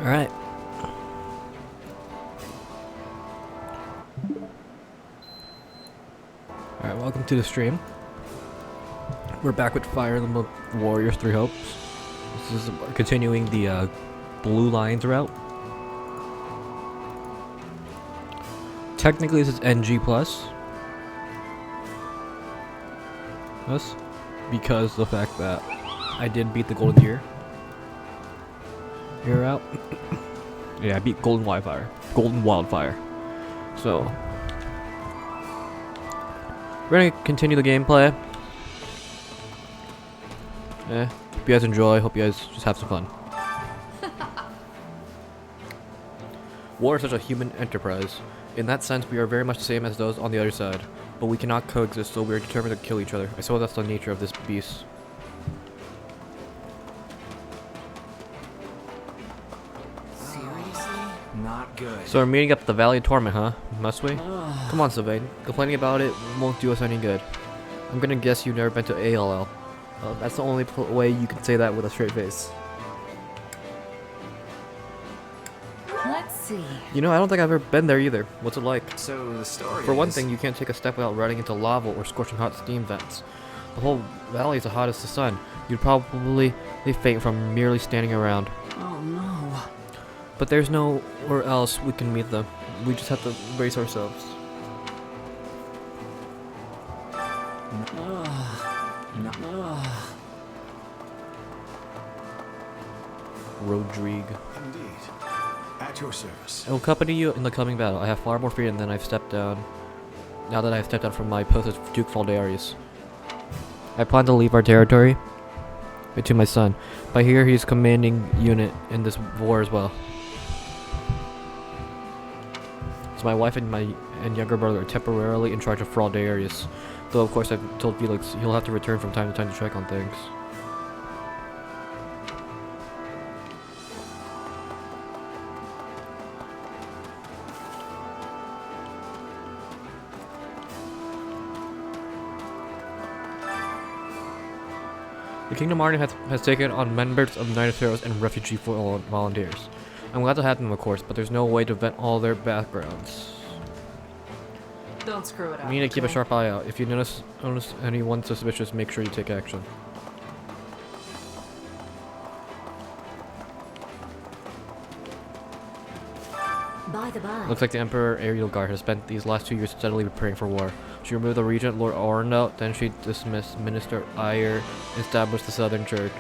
Alright. Alright, welcome to the stream. We're back with Fire Emblem Warriors 3 Hopes. This is continuing the Blue Lions route. Technically this is NG+. Yes. Because the fact that I did beat the Golden Year. You're out. Yeah, I beat Golden Wildfire. So we're gonna continue the gameplay. Hope you guys enjoy. Hope you guys just have some fun. War is such a human enterprise. In that sense, we are very much the same as those on the other side, but we cannot coexist, so we are determined to kill each other. I suppose that's the nature of this beast. Not good. So we're meeting up at the Valley of Torment, huh? Must we? Come on, Sylvain. Complaining about it won't do us any good. I'm gonna guess you've never been to ALL. That's the only way you can say that with a straight face. Let's see. You know, I don't think I've ever been there either. What's it like? So the story For one is- thing, you can't take a step without running into lava or scorching hot steam vents. The whole valley is as hot as the sun. You'd probably faint from merely standing around. Oh no. But there's nowhere else we can meet them. We just have to brace ourselves. Rodrigue. Indeed. At your service. I will accompany you in the coming battle. I have far more freedom than I've stepped down. Now that I've stepped down from my post as Duke Faldarius. I plan to leave our territory to my son. But here he's commanding unit in this war as well. So my wife and my younger brother are temporarily in charge of Faldarius. Though of course I've told Felix he'll have to return from time to time to check on things. The Kingdom Army has taken on members of Knight of Heroes and refugee volunteers. I'm glad to have them, of course, but there's no way to vet all their backgrounds. Don't screw it up. We need to keep a okay? sharp eye out. If you notice anyone suspicious, make sure you take action. By the by. Looks like the Emperor Arielgar has spent these last 2 years steadily preparing for war. She removed the regent, Lord Orndell, then she dismissed Minister Ayer and established the Southern Church.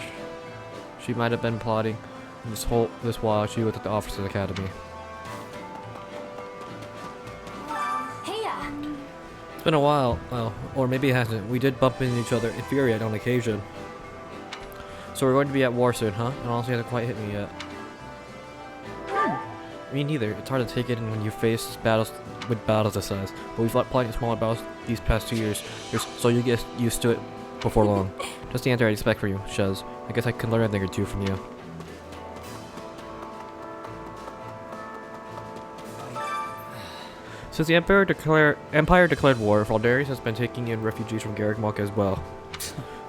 She might have been plotting this while she was at the Officers' Academy. Heya! It's been a while, well, or maybe it hasn't. We did bump into each other in Fury on occasion. So we're going to be at war soon, huh? It honestly hasn't quite hit me yet. Me neither. It's hard to take it in when you face battles this size. But we've fought plenty of smaller battles these past 2 years, so you get used to it before long. Just the answer I'd expect from you, Shez. I guess I can learn a thing or two from you. Since the Empire declared war, Faldarius has been taking in refugees from Garreg as well.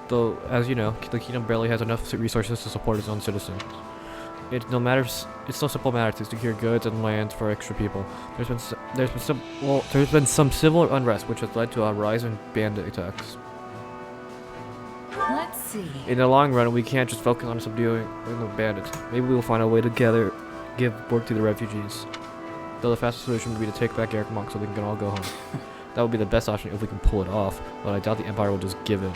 Though, as you know, the kingdom barely has enough resources to support its own citizens. It's no simple matter to secure goods and lands for extra people. There's been some civil unrest, which has led to a rise in bandit attacks. Let's see. In the long run, we can't just focus on subduing the bandits. Maybe we'll find a way to give work to the refugees. Though the fastest solution would be to take back Garreg so we can all go home. That would be the best option if we can pull it off, but I doubt the Empire will just give in.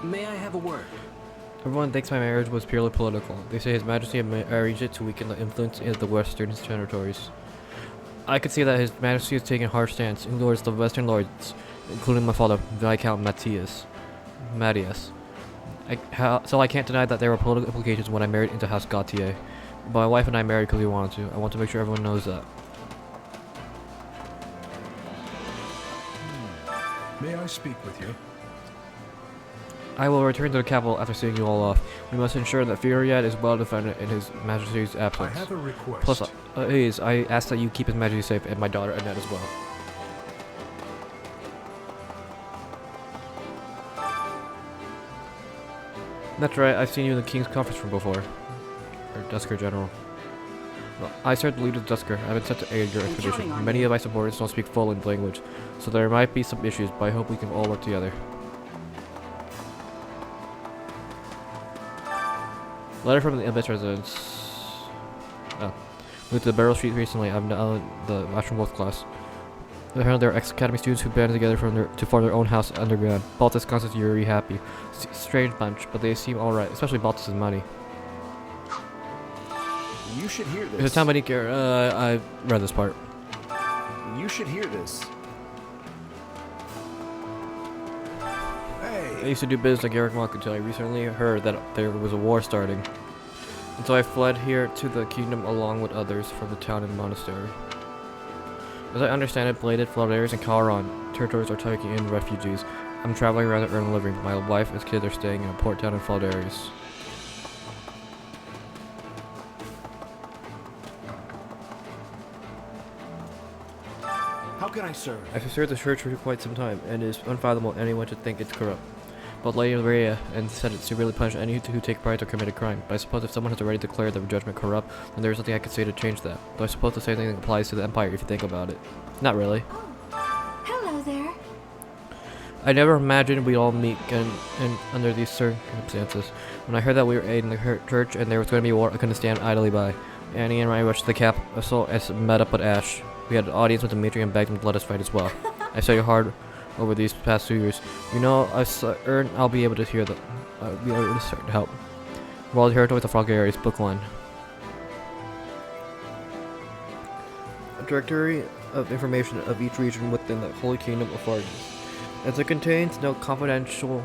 May I have a word? Everyone thinks my marriage was purely political. They say His Majesty arranged it to weaken the influence of the Western territories. I could see that His Majesty has taken a harsh stance towards the Western lords, including my father, Viscount Matthias. So I can't deny that there were political implications when I married into House Gautier. But my wife and I married because we wanted to. I want to make sure everyone knows that. May I speak with you? I will return to the capital after seeing you all off. We must ensure that Furiad is well defended in His Majesty's I absence. have a request. Plus, please, I ask that you keep His Majesty safe and my daughter Annette as well. That's right, I've seen you in the King's conference room before. Or Dusker General. Well, I serve the lead of Dusker. I've been sent to aid your expedition. Many of my supporters don't speak full language, so there might be some issues, but I hope we can all work together. Letter from the Emblem residence. Oh. Moved to the Barrel Street recently. I'm now in the Astral Wolf class. Apparently there are ex-academy students who banded together to form their own house underground. Baltus constantly very happy. Strange bunch, but they seem alright, especially Baltus' money. You should hear this. There's a town by Nick. I read this part. You should hear this. I Hey. used to do business like Eric Monk until I recently heard that there was a war starting. And so I fled here to the kingdom along with others from the town and monastery. As I understand it, Bladed, Flaudares, and Calron territories are taking in refugees. I'm traveling around to earn a living. My wife and kids are staying in a port town in Flaudares. How can I serve? I've served the church for quite some time, and it is unfathomable anyone should think it's corrupt. But Lady Maria and said it's severely punish any who take pride or commit a crime. But I suppose if someone has already declared their judgment corrupt, then there is nothing I could say to change that. Though I suppose the same thing applies to the Empire if you think about it. Not really. Hello there. I never imagined we'd all meet and under these circumstances. When I heard that we were aiding the church and there was going to be a war, I couldn't stand idly by. Annie and I rushed to the capital and met up with Ash. We had an audience with Dimitri and begged him to let us fight as well. I studied hard over these past 2 years. You know, I'll be able to hear that. I'll be able to start to help. World Territories of Froggaries, Book 1. A directory of information of each region within the Holy Kingdom of Fargus. As it contains no confidential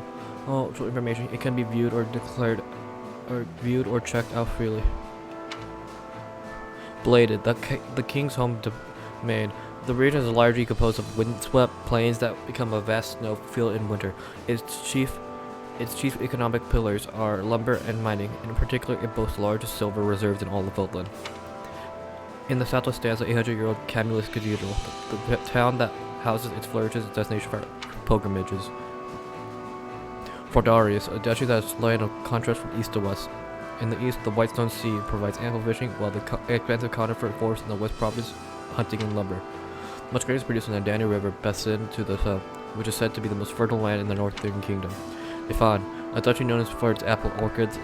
information, it can be viewed or checked out freely. Bladed, the king's home domain. The region is largely composed of windswept plains that become a vast snowfield in winter. Its chief economic pillars are lumber and mining. In particular, it boasts the largest silver reserves in all of Fotland. In the southwest stands the 800-year-old Camulus Cathedral. The town that houses its flourishes is a destination for pilgrimages. Fordarius, a duchy that is lying on contrast from east to west. In the east, the Whitestone Sea provides ample fishing, while the expansive conifer forest in the west provides hunting and lumber. Much grain is produced in the Danny River basin to the south, which is said to be the most fertile land in the Northern Kingdom. Ifan, a duchy known for its apple orchards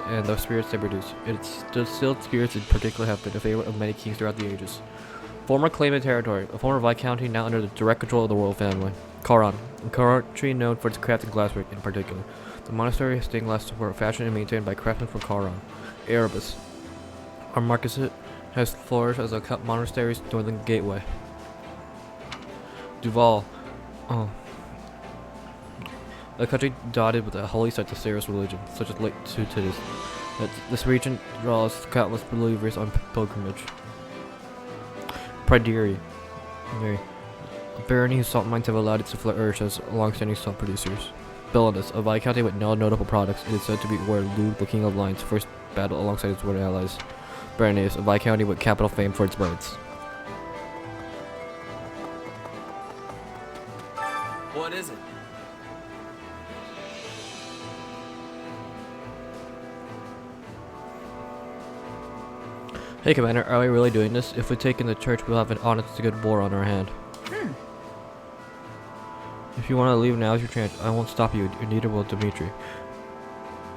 and the spirits they produce. Its distilled spirits in particular have been a favorite of many kings throughout the ages. Former claimant territory, a former viscounty now under the direct control of the royal family. Caron, a country known for its craft and glasswork in particular. The monastery has stained glass were fashioned and maintained by craftsmen from Caron. Erebus, our marquisate has flourished as a monastery's northern gateway. Duval, a country dotted with a holy sites of serious religion, such as Lake Tutis. This region draws countless believers on pilgrimage. Prideri, a barony whose salt mines have allowed it to flourish as long-standing salt producers. Belinus, a viscounty with no notable products, it is said to be where Lugh, the king of Lions, first battled alongside his Roman allies. Berenice, a viscounty with capital fame for its birds. What is it? Hey Commander, are we really doing this? If we take in the church, we'll have an honest to good war on our hand. If you want to leave, now's your chance. I won't stop you, and neither will Dimitri.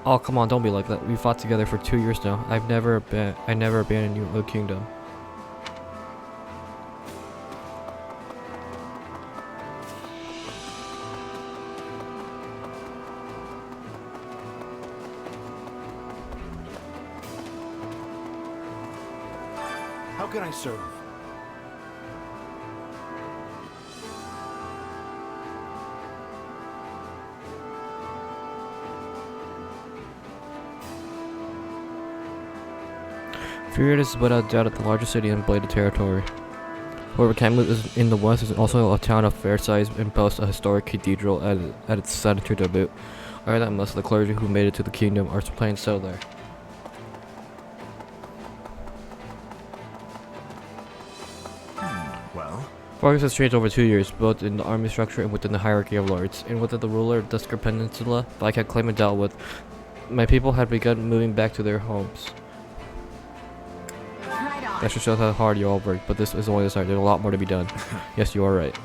Oh, come on, don't be like that. We fought together for 2 years now. I never abandoned you, O Kingdom. How can I serve? Furiat is without doubt the largest city in Bladed territory. However, Camelot is in the west is also a town of fair size and boasts a historic cathedral at its center to boot. I heard that most of the clergy who made it to the kingdom are playing so there. Well, Focus has changed over 2 years, both in the army structure and within the hierarchy of lords. And within the ruler of Dusker Peninsula, like I claimed and dealt with, my people had begun moving back to their homes. Right on. That should show how hard you all worked, but this is only the start. There's a lot more to be done. Yes, you are right.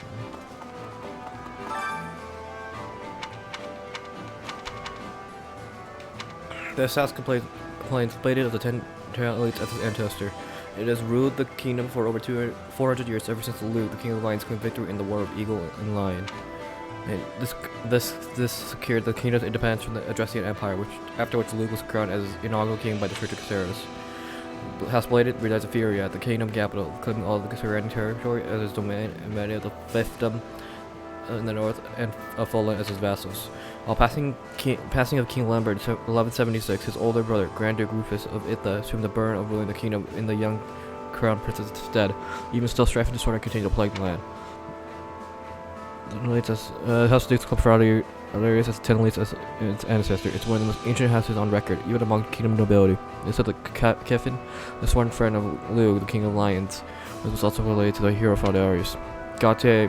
The South complains plated of the 10 elites as its ancestor. It has ruled the kingdom for over 400 years, ever since Luke, the King of Lions, claimed victory in the War of Eagle and Lion. And this secured the kingdom's independence from the Adressian Empire, after which Luke was crowned as inaugural king by the Church of Caceres. House Bladed resides in Furia, the kingdom capital, claiming all of the surrounding territory as his domain, and many of the fiefdom in the north and of Fulham as his vassals. While passing of King Lambert in 1176, his older brother, Grand Duke Rufus of Itha, assumed the burden of ruling the kingdom in the young crown prince's stead, even still striving to sort of continue to plague the land. House Dukes Club Ferrari has 10 elites as its ancestor. It's one of the most ancient houses on record, even among kingdom nobility. It said that Kefin, the sworn friend of Luke, the King of Lions, was also related to the hero Faldarius. Gautier,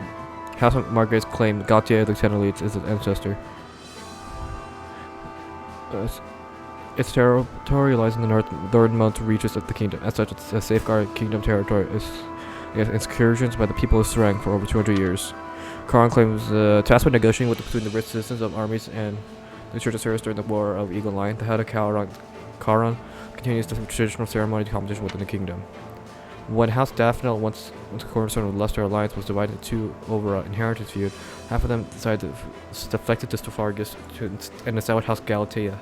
House of Margaret's claimed Gautier, the 10 elites, is its ancestor. Its territory lies in the northernmost reaches of the kingdom. As such, it's a safeguarded kingdom territory against incursions by the people of Serang for over 200 years. Karan claims tasked with negotiating between the rich citizens of armies and the Church of Ceres during the War of Eagle and Lion. The head of Karan continues the traditional ceremony competition within the kingdom. When House Daphne, once a cornerstone of the Leicester Alliance, was divided into two over an inheritance feud, half of them decided to defect to Stephargus and establish House Galatea,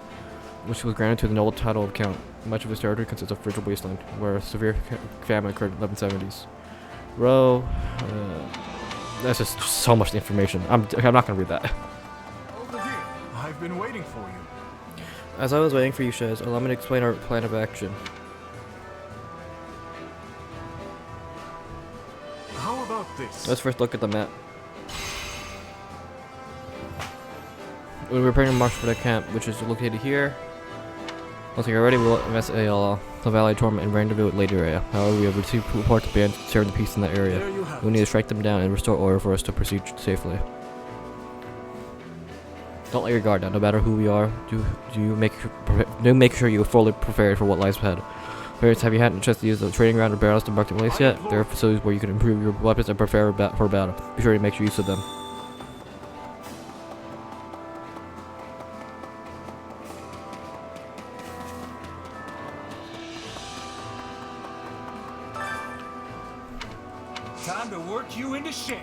which was granted to the noble title of Count. Much of his territory consists of frigid wasteland, where a severe famine occurred in the 1170s. That's just so much information. I'm not gonna read that. Over here. I've been waiting for you. As I was waiting for you, Shez, allow me to explain our plan of action. How about this? Let's first look at the map. We're preparing to march for the camp, which is located here. Once you're ready, we'll invest the Valley Torment and rendezvous with Lady Rhea. However, we have received reports of bands tearing the peace in that area. There you have We need to strike them down and restore order for us to proceed safely. Don't let your guard down. No matter who we are, do make sure you are fully prepared for what lies ahead. Parents, have you had a chance to use the training ground or barrels to mark the place yet? There are facilities where you can improve your weapons and prepare for battle. Be sure to make use of them. Time to work you into shape.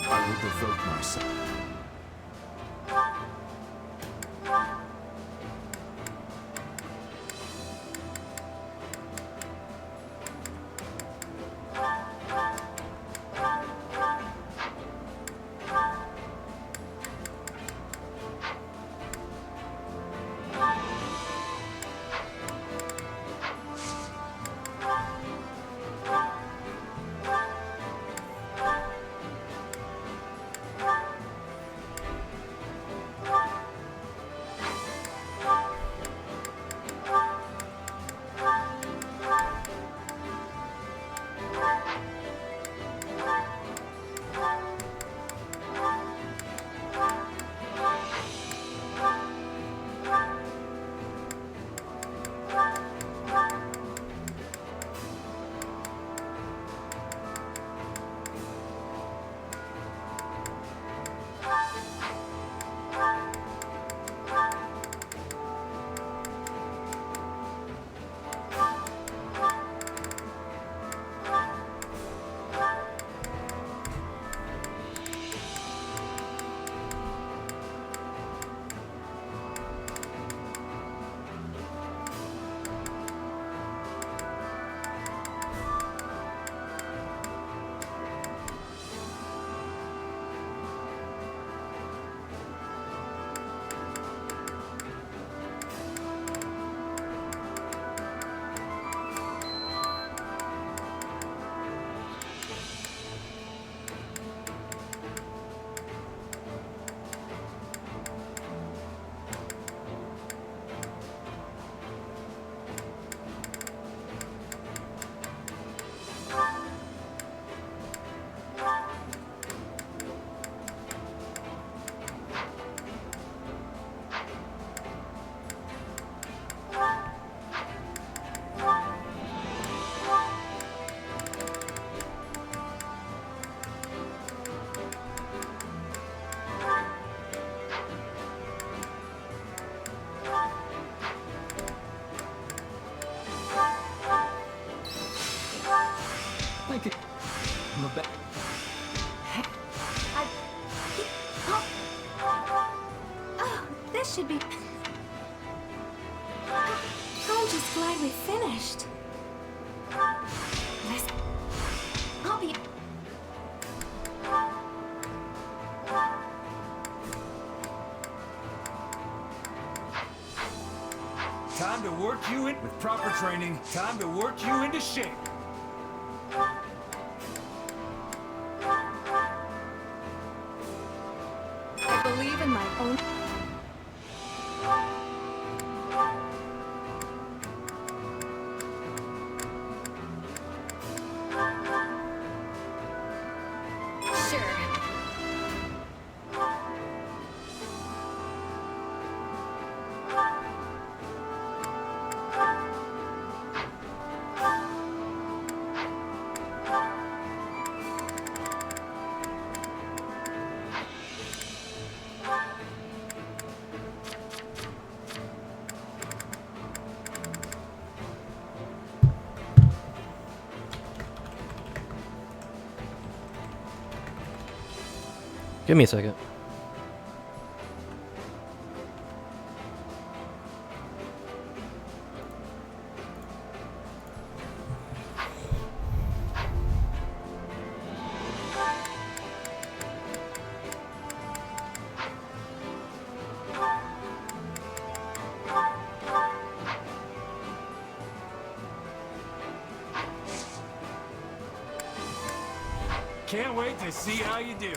I will devote myself. I could... I'm a ba- Oh, this should be... I'm just glad we finished. Listen, I'll be... Time to work you in with proper training. Time to work you into shape. I believe in my own... Sure. Give me a second. Can't wait to see how you do.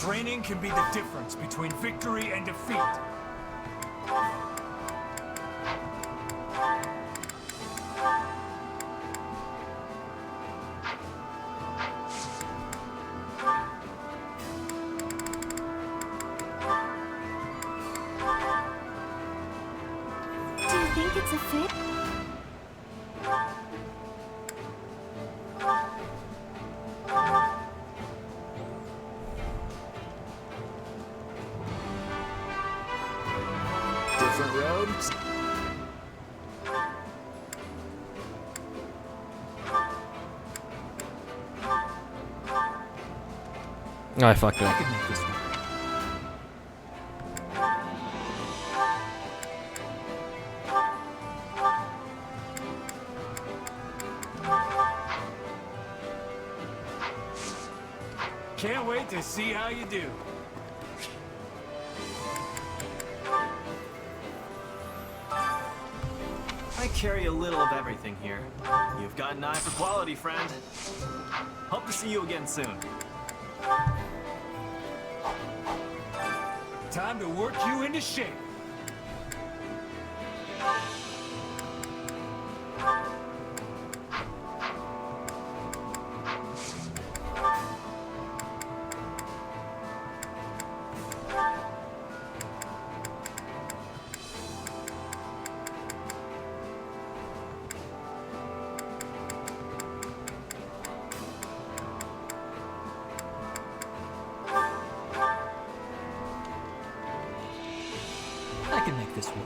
Training can be the difference between victory and defeat. Do you think it's a fit? Different roads. I fucked I up. could make this work. Can't wait to see how you do. I carry a little of everything here. You've got an eye for quality, friend. Hope to see you again soon. Time to work you into shape. I can make this work.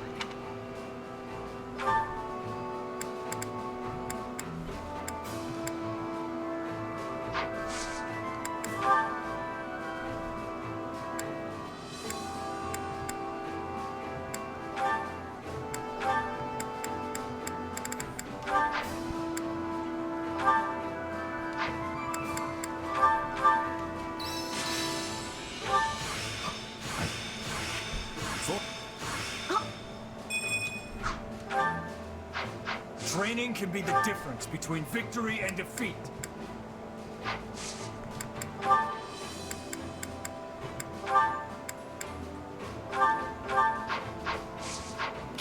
Training can be the difference between victory and defeat.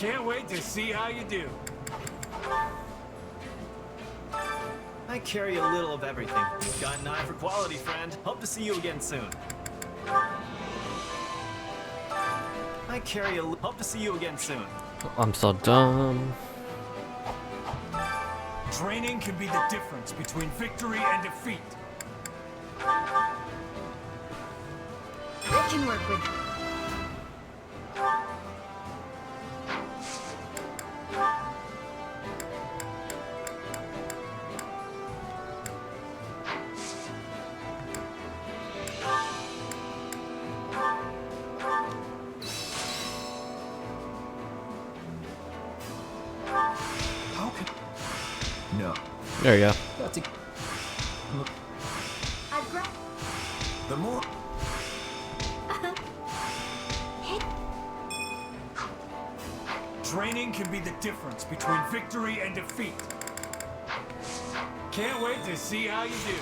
Can't wait to see how you do. I carry a little of everything. You've got an eye for quality, friend. Hope to see you again soon. Hope to see you again soon. I'm so dumb. Training can be the difference between victory and defeat. I can work with. How can... No. There you go. That's a... I've gra- The more... Training can be the difference between victory and defeat. Can't wait to see how you do.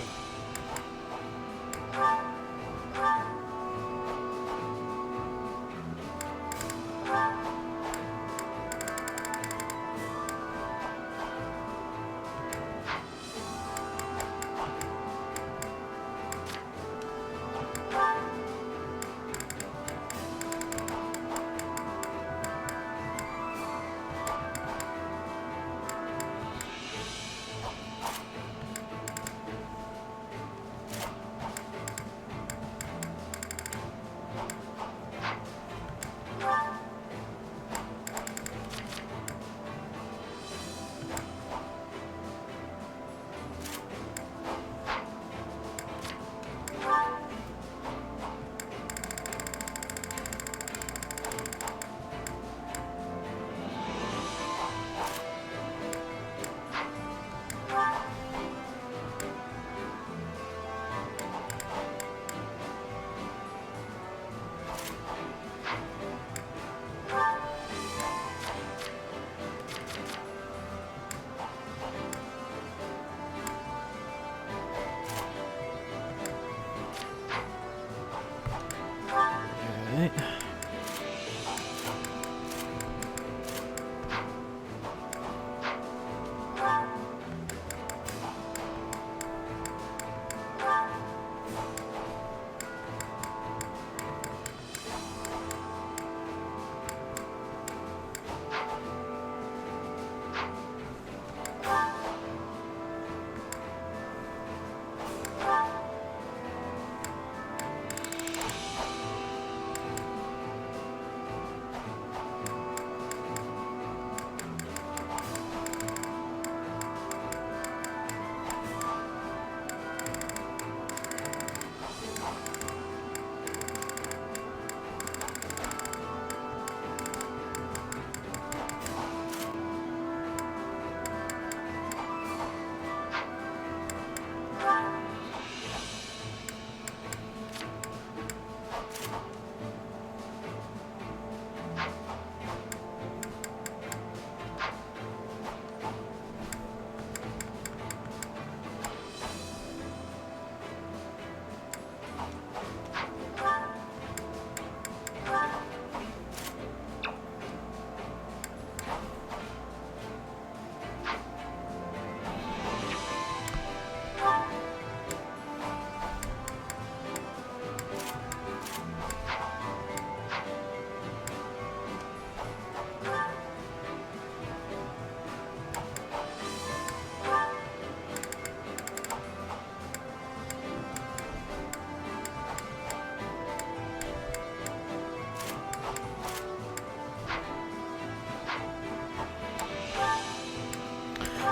Alright.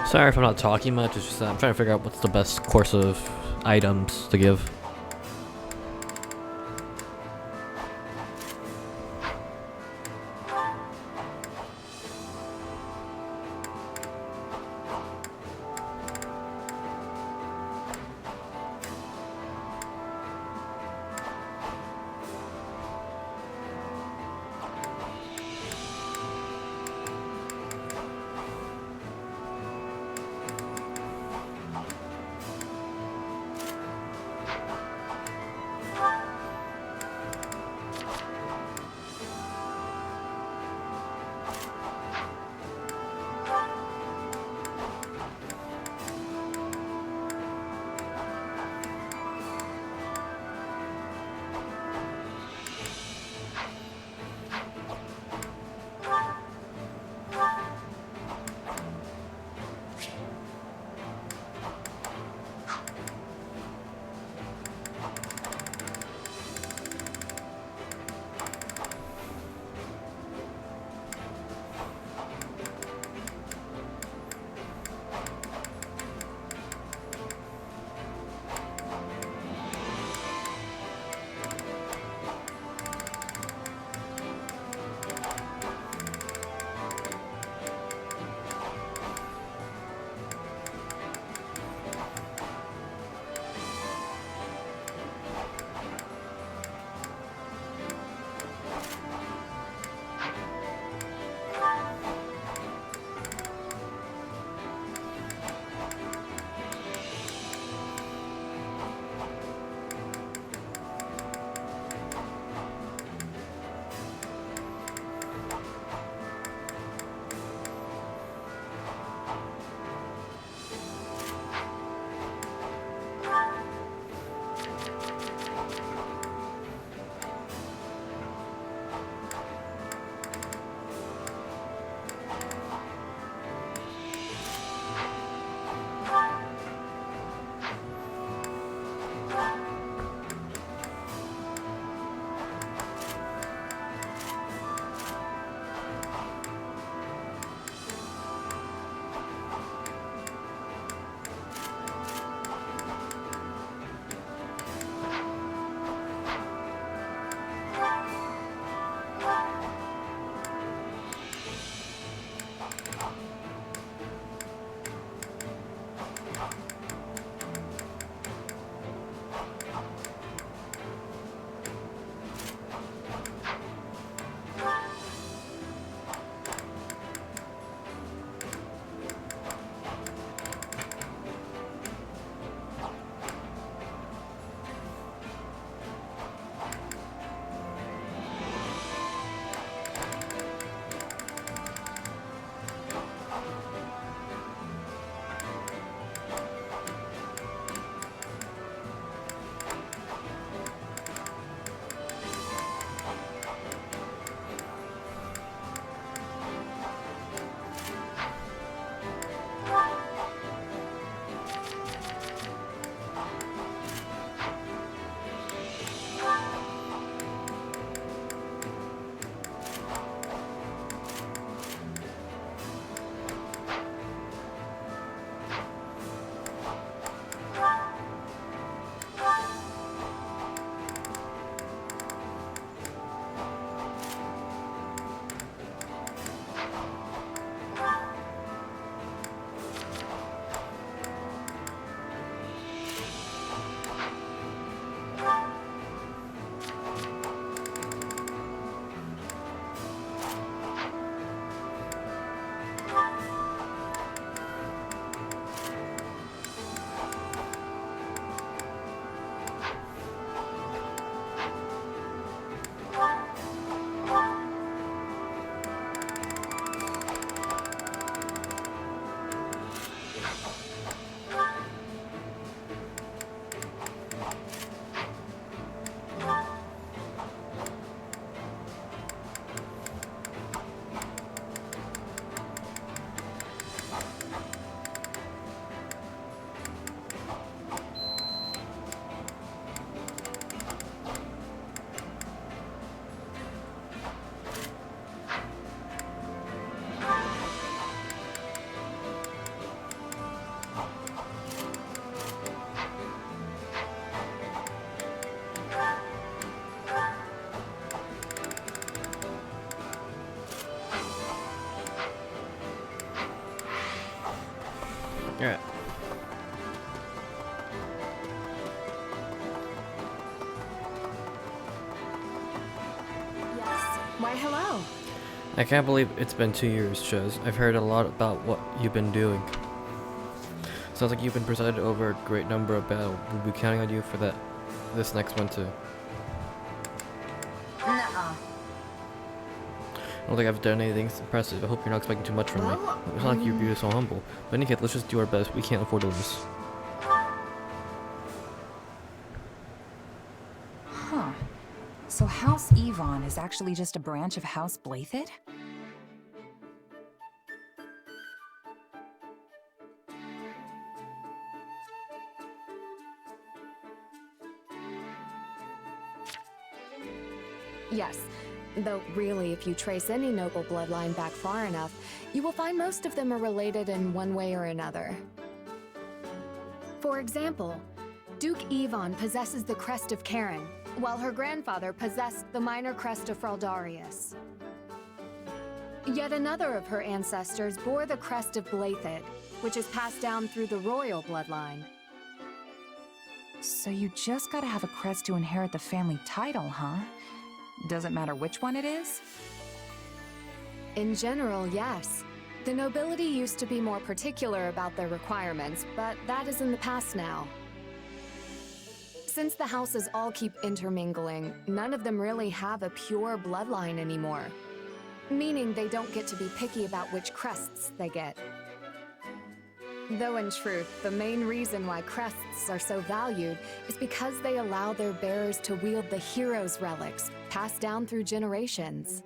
Sorry if I'm not talking much, it's just that I'm trying to figure out what's the best course of items to give. Why, hello. I can't believe it's been 2 years, Chez. I've heard a lot about what you've been doing. Sounds like you've been presided over a great number of battles. We'll be counting on you for this next one too. Nuh-uh. I don't think I've done anything impressive. I hope you're not expecting too much from me. It's not like you're being so humble. But in any case, let's just do our best. We can't afford to lose. Huh. So House Yvonne is actually just a branch of House Blathid? Yes, though really, if you trace any noble bloodline back far enough, you will find most of them are related in one way or another. For example, Duke Yvonne possesses the crest of Karen, while her grandfather possessed the minor crest of Fraldarius. Yet another of her ancestors bore the crest of Blathid, which is passed down through the royal bloodline. So you just gotta have a crest to inherit the family title, huh? Doesn't matter which one it is? In general, yes. The nobility used to be more particular about their requirements, but that is in the past now. Since the houses all keep intermingling, none of them really have a pure bloodline anymore. Meaning they don't get to be picky about which crests they get. Though in truth, the main reason why crests are so valued is because they allow their bearers to wield the hero's relics, passed down through generations.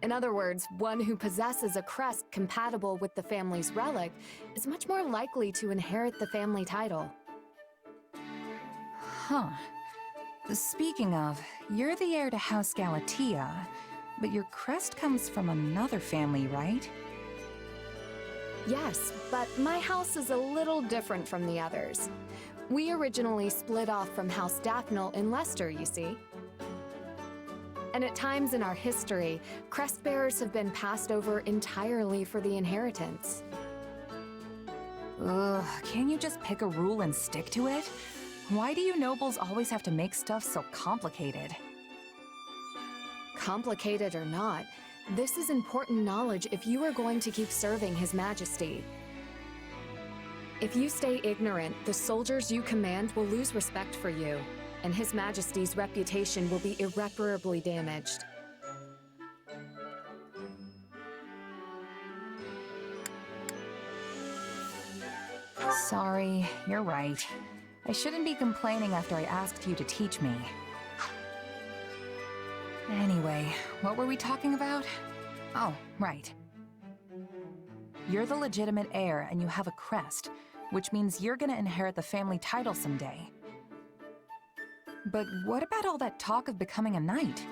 In other words, one who possesses a crest compatible with the family's relic is much more likely to inherit the family title. Huh. Speaking of, you're the heir to House Galatea, but your crest comes from another family, right? Yes, but my house is a little different from the others. We originally split off from House Daphne in Leicester, you see. And at times in our history, crest bearers have been passed over entirely for the inheritance. Ugh, can't you just pick a rule and stick to it? Why do you nobles always have to make stuff so complicated? Complicated or not, this is important knowledge if you are going to keep serving His Majesty. If you stay ignorant, the soldiers you command will lose respect for you, and His Majesty's reputation will be irreparably damaged. Sorry, you're right. I shouldn't be complaining after I asked you to teach me. Anyway, what were we talking about? Oh, right. You're the legitimate heir and you have a crest, which means you're gonna inherit the family title someday. But what about all that talk of becoming a knight?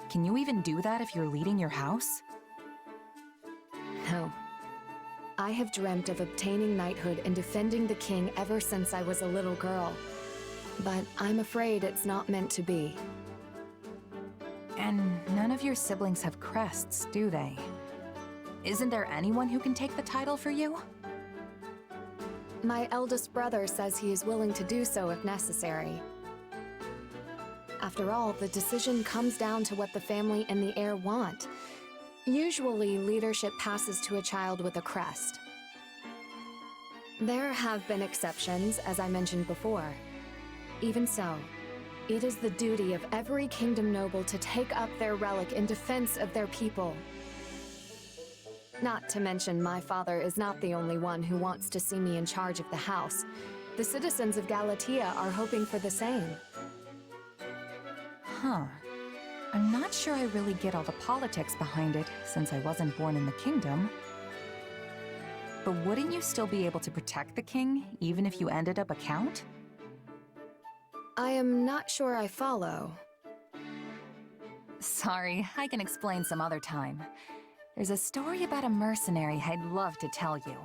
Can you even do that if you're leading your house? No. I have dreamt of obtaining knighthood and defending the king ever since I was a little girl. But I'm afraid it's not meant to be. And none of your siblings have crests, do they? Isn't there anyone who can take the title for you? My eldest brother says he is willing to do so if necessary. After all, the decision comes down to what the family and the heir want. Usually, leadership passes to a child with a crest. There have been exceptions, as I mentioned before. Even so, it is the duty of every kingdom noble to take up their relic in defense of their people. Not to mention, my father is not the only one who wants to see me in charge of the house. The citizens of Galatea are hoping for the same. Huh. I'm not sure I really get all the politics behind it, since I wasn't born in the kingdom. But wouldn't you still be able to protect the king, even if you ended up a count? I am not sure I follow. Sorry, I can explain some other time. There's a story about a mercenary I'd love to tell you.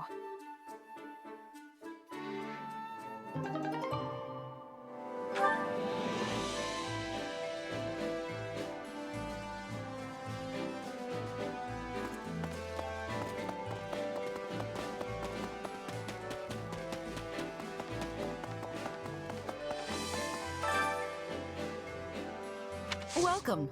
Welcome.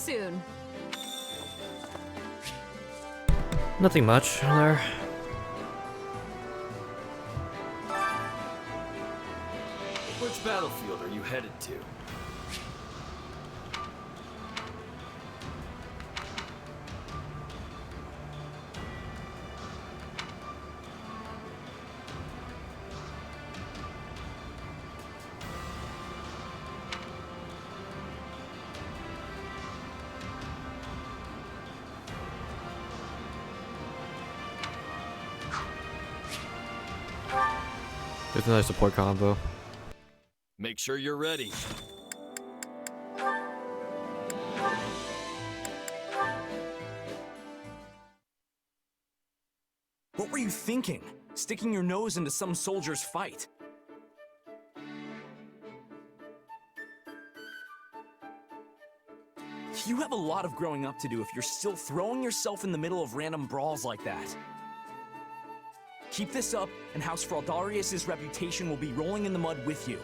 soon. Nothing much there. Which battlefield are you headed to? There's another support combo. Make sure you're ready. What were you thinking? Sticking your nose into some soldier's fight? You have a lot of growing up to do if you're still throwing yourself in the middle of random brawls like that. Keep this up, and House Fraldarius' reputation will be rolling in the mud with you.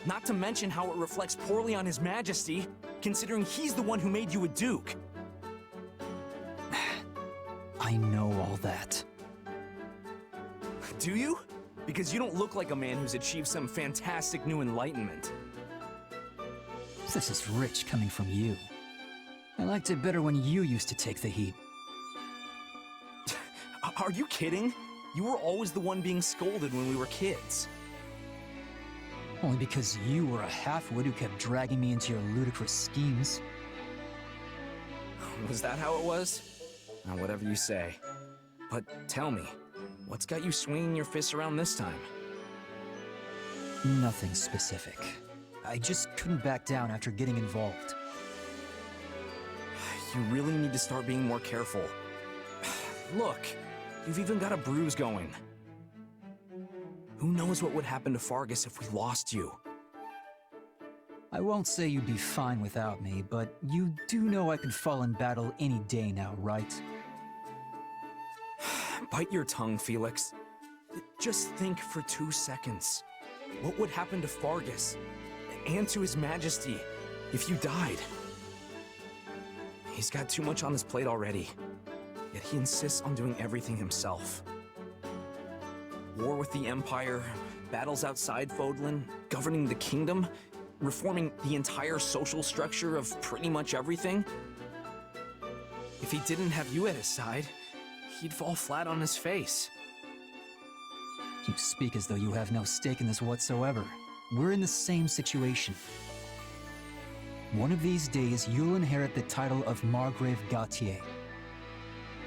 Not to mention how it reflects poorly on His Majesty, considering he's the one who made you a duke. I know all that. Do you? Because you don't look like a man who's achieved some fantastic new enlightenment. This is rich coming from you. I liked it better when you used to take the heat. Are you kidding? You were always the one being scolded when we were kids. Only because you were a half-wit who kept dragging me into your ludicrous schemes. Was that how it was? Whatever you say. But tell me, what's got you swinging your fists around this time? Nothing specific. I just couldn't back down after getting involved. You really need to start being more careful. Look, you've even got a bruise going. Who knows what would happen to Fargus if we lost you? I won't say you'd be fine without me, but you do know I could fall in battle any day now, right? Bite your tongue, Felix. Just think for 2 seconds. What would happen to Fargus and to His Majesty if you died? He's got too much on his plate already, yet he insists on doing everything himself. War with the Empire, battles outside Fodlan, governing the kingdom, reforming the entire social structure of pretty much everything. If he didn't have you at his side, he'd fall flat on his face. You speak as though you have no stake in this whatsoever. We're in the same situation. One of these days, you'll inherit the title of Margrave Gautier.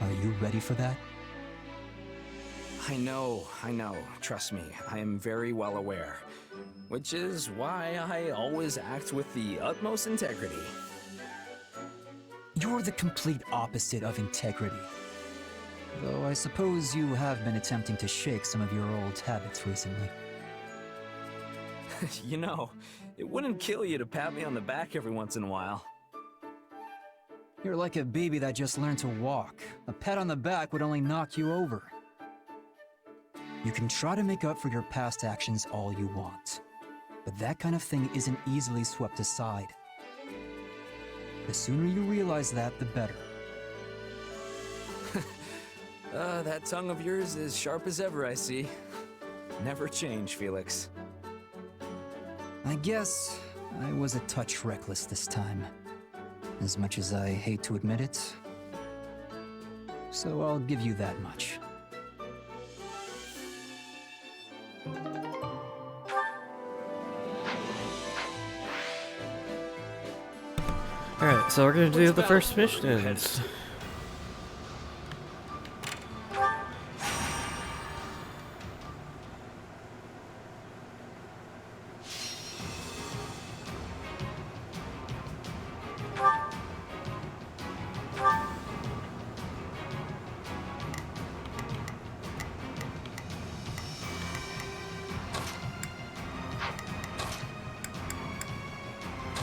Are you ready for that? I know. Trust me, I am very well aware. Which is why I always act with the utmost integrity. You're the complete opposite of integrity. Though I suppose you have been attempting to shake some of your old habits recently. You know, it wouldn't kill you to pat me on the back every once in a while. You're like a baby that just learned to walk. A pat on the back would only knock you over. You can try to make up for your past actions all you want, but that kind of thing isn't easily swept aside. The sooner you realize that, the better. That tongue of yours is sharp as ever, I see. Never change, Felix. I guess I was a touch reckless this time, as much as I hate to admit it. So I'll give you that much. Alright, so we're gonna do the first missions.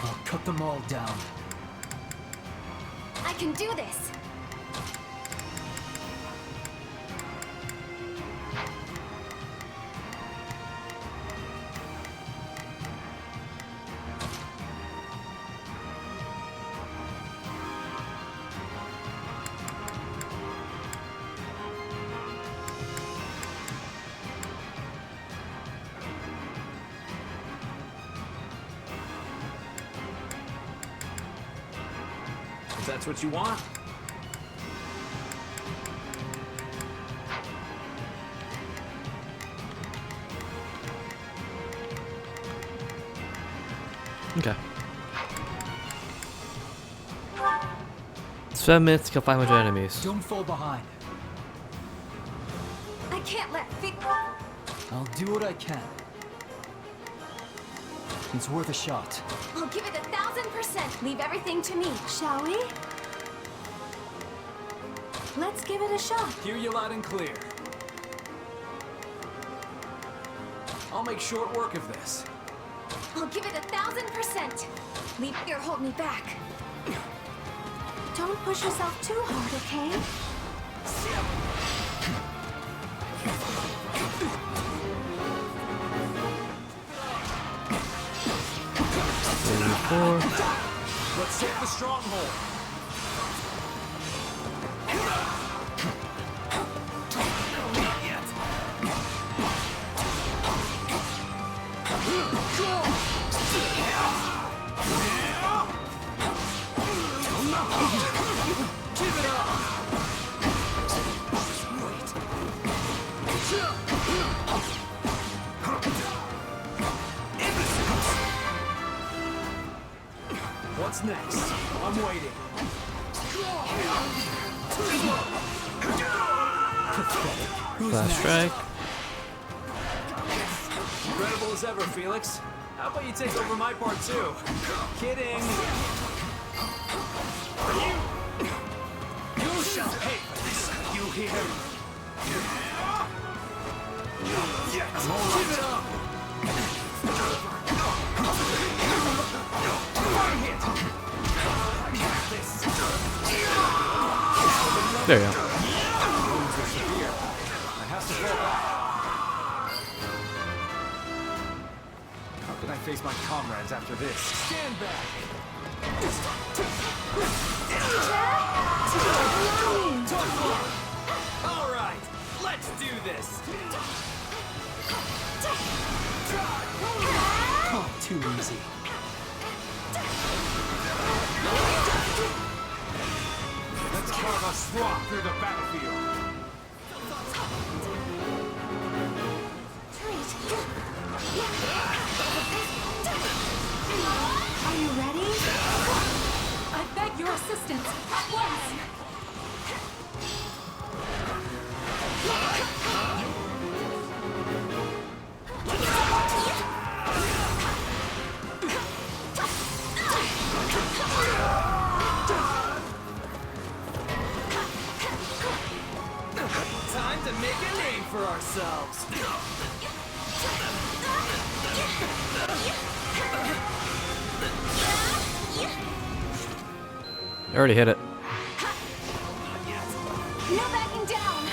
I'll cut them all down. I can do this! If that's what you want. Okay. 7 minutes to kill 500 enemies. Don't fall behind. I can't let I'll do what I can. It's worth a shot. I'll give it 1,000%. Leave everything to me, shall we? Let's give it a shot. Hear you loud and clear. I'll make short work of this. I'll give it 1,000%. Leave fear hold me back. Don't push yourself too hard, okay? Let's take the stronghold. What's next? I'm waiting. Flash strike. Incredible as ever, Felix. How about you take over my part too? Kidding. You shall pay for this. You hear? Give it up. There you go. How can I face my comrades after this? Stand back. All right, let's do this. Oh, too easy. Let's carve a swath through the battlefield. Are you ready? I beg your assistance at once. Time to make a name for ourselves. I already hit it. No backing down.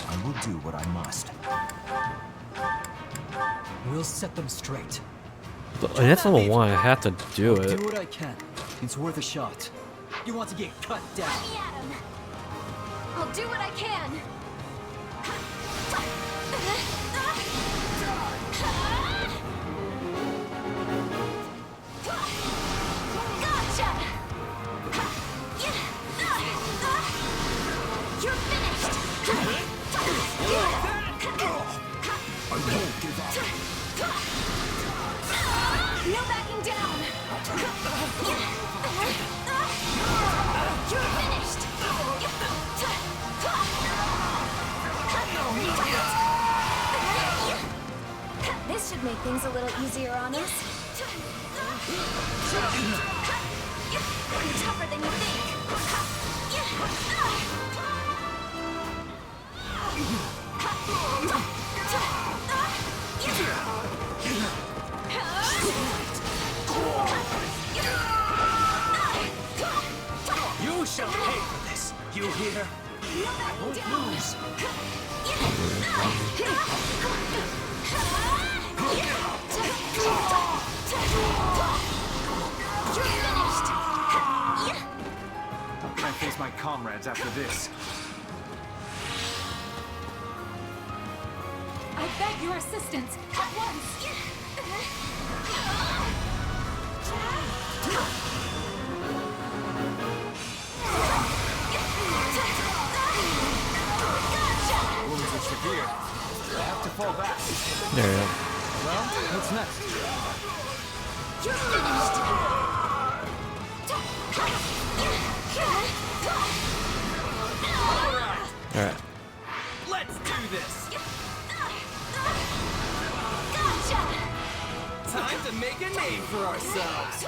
I will do what I must. We'll set them straight. That's level 1. I have to do I'll it. do what I can. It's worth a shot. You want to get cut down? Let me at him. I'll do what I can. Gotcha. You're finished. I won't give up. No backing down. You're finished. This should make things a little easier on us. You're tougher than you You shall pay for this. You hear? I won't lose. chance after this. I beg your assistance at once. Wounds are severe. I have to fall back. There you go. Well, what's next? You're finished! All right. Let's do this! Time to make a name for ourselves!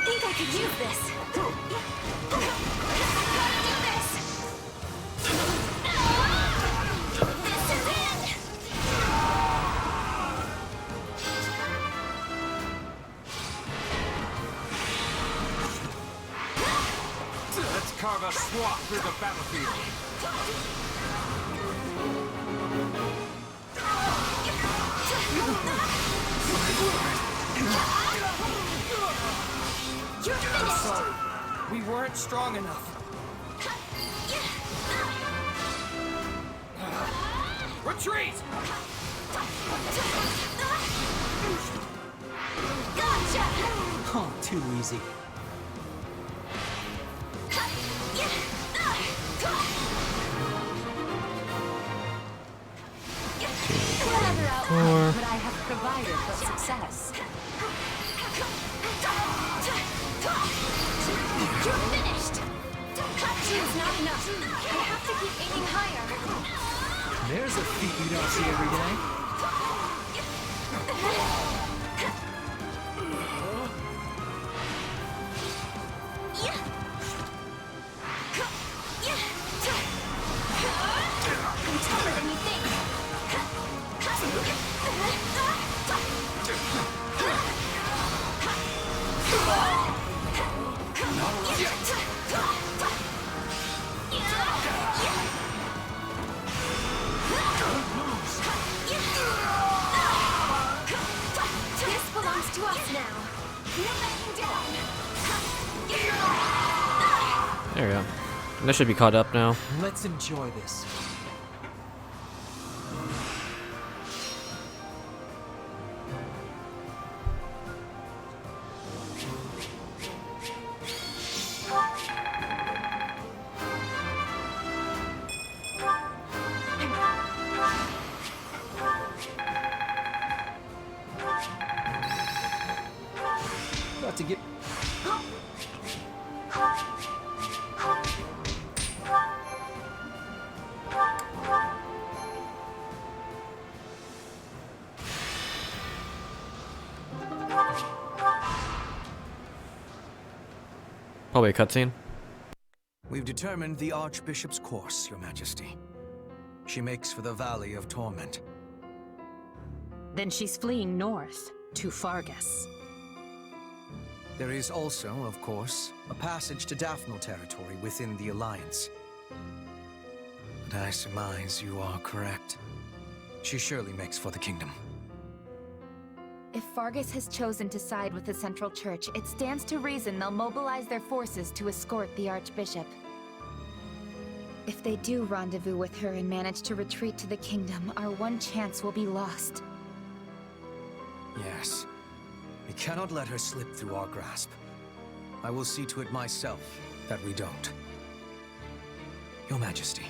Think I could use this. Gotta do this. This is it. Let's carve a swath through the battlefield. You're finished. We weren't strong enough. Retreat! Gotcha. Oh, too easy. Whatever outcome could I have provided but success? You're finished. Two's not enough. I have to keep aiming higher. There's a feat you don't see every day. I'm tougher than you think. This belongs to us now. No backing down. There we go. That should be caught up now. Let's enjoy this. About to get... Probably a cutscene. We've determined the Archbishop's course, Your Majesty. She makes for the Valley of Torment. Then she's fleeing north, to Fargus. There is also, of course, a passage to Daphnal territory within the Alliance. But I surmise you are correct. She surely makes for the kingdom. If Fargus has chosen to side with the Central Church, it stands to reason they'll mobilize their forces to escort the Archbishop. If they do rendezvous with her and manage to retreat to the kingdom, our one chance will be lost. Yes. We cannot let her slip through our grasp. I will see to it myself that we don't. Your Majesty,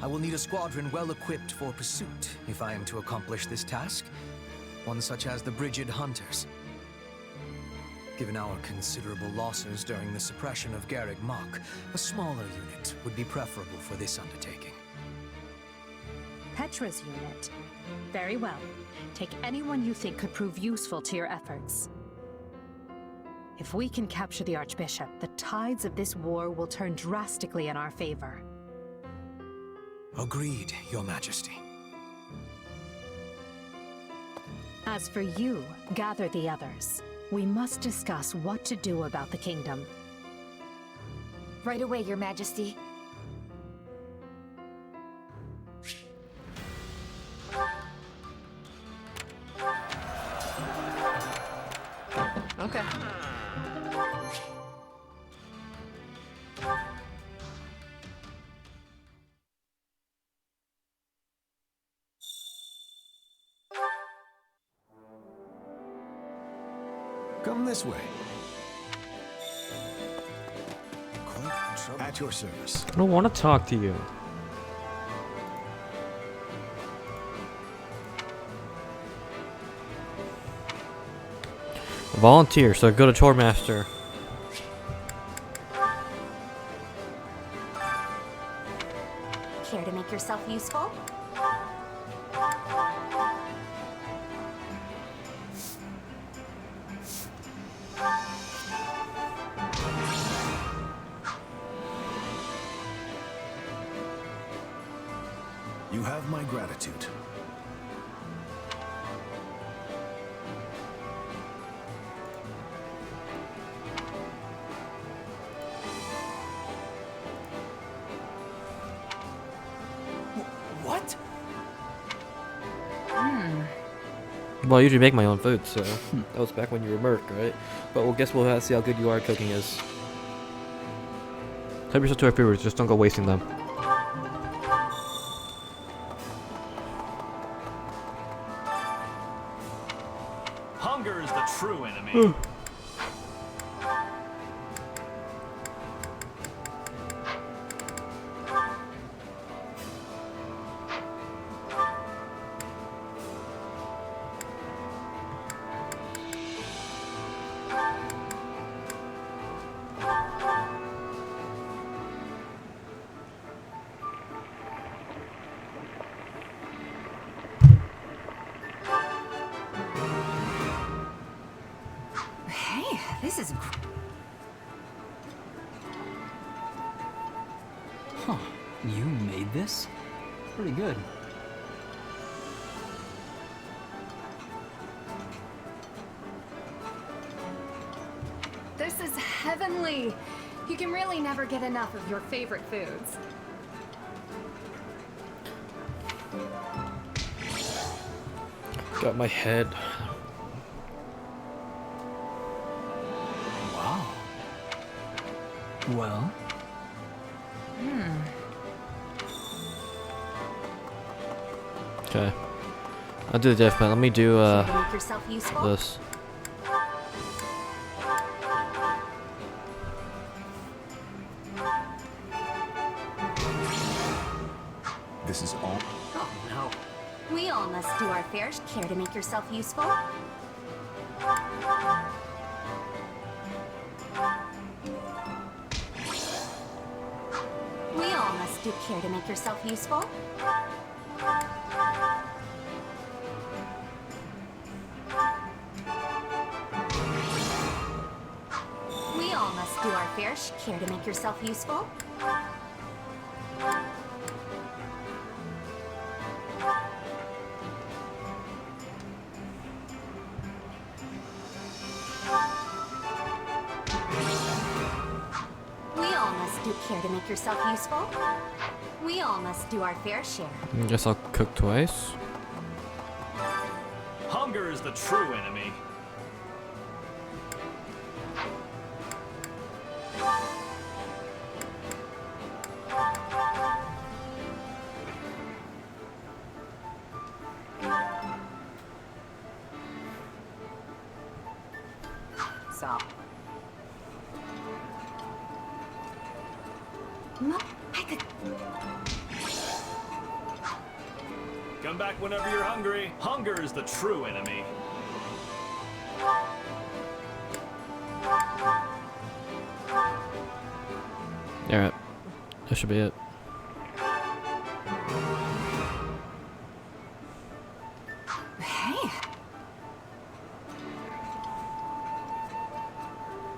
I will need a squadron well equipped for pursuit if I am to accomplish this task. One such as the Brigid Hunters. Given our considerable losses during the suppression of Garreg Mach, a smaller unit would be preferable for this undertaking. Petra's unit. Very well. Take anyone you think could prove useful to your efforts. If we can capture the Archbishop, the tides of this war will turn drastically in our favor. Agreed, Your Majesty. As for you, gather the others. We must discuss what to do about the kingdom. Right away, Your Majesty. Come this way. Quite trouble. At your service. I don't want to talk to you. Volunteer, so go to Chore Master. Care to make yourself useful? You have my gratitude. What? Well, I usually make my own food, so that was back when you were Merc, right? But we'll guess we'll have to see how good you are at cooking is. Help yourself to our viewers, just don't go wasting them. Hunger is the true enemy. Hey, this is... Huh. You made this? Pretty good. This is heavenly. You can really never get enough of your favorite foods. Got my head. Wow. Well? Okay. I'll do the diff, but let me do Care to make yourself useful? this. This is all. Oh no. We all must do our fair. Care to make yourself useful? We all must do care to make yourself useful. We all must do our fair. Care to make yourself useful? We all must do care to make yourself useful. We all must do our fair share. I guess I'll cook twice. Hunger is the true enemy. So... I could... Come back whenever you're hungry. Hunger is the true enemy. Alright. That should be it. Hey!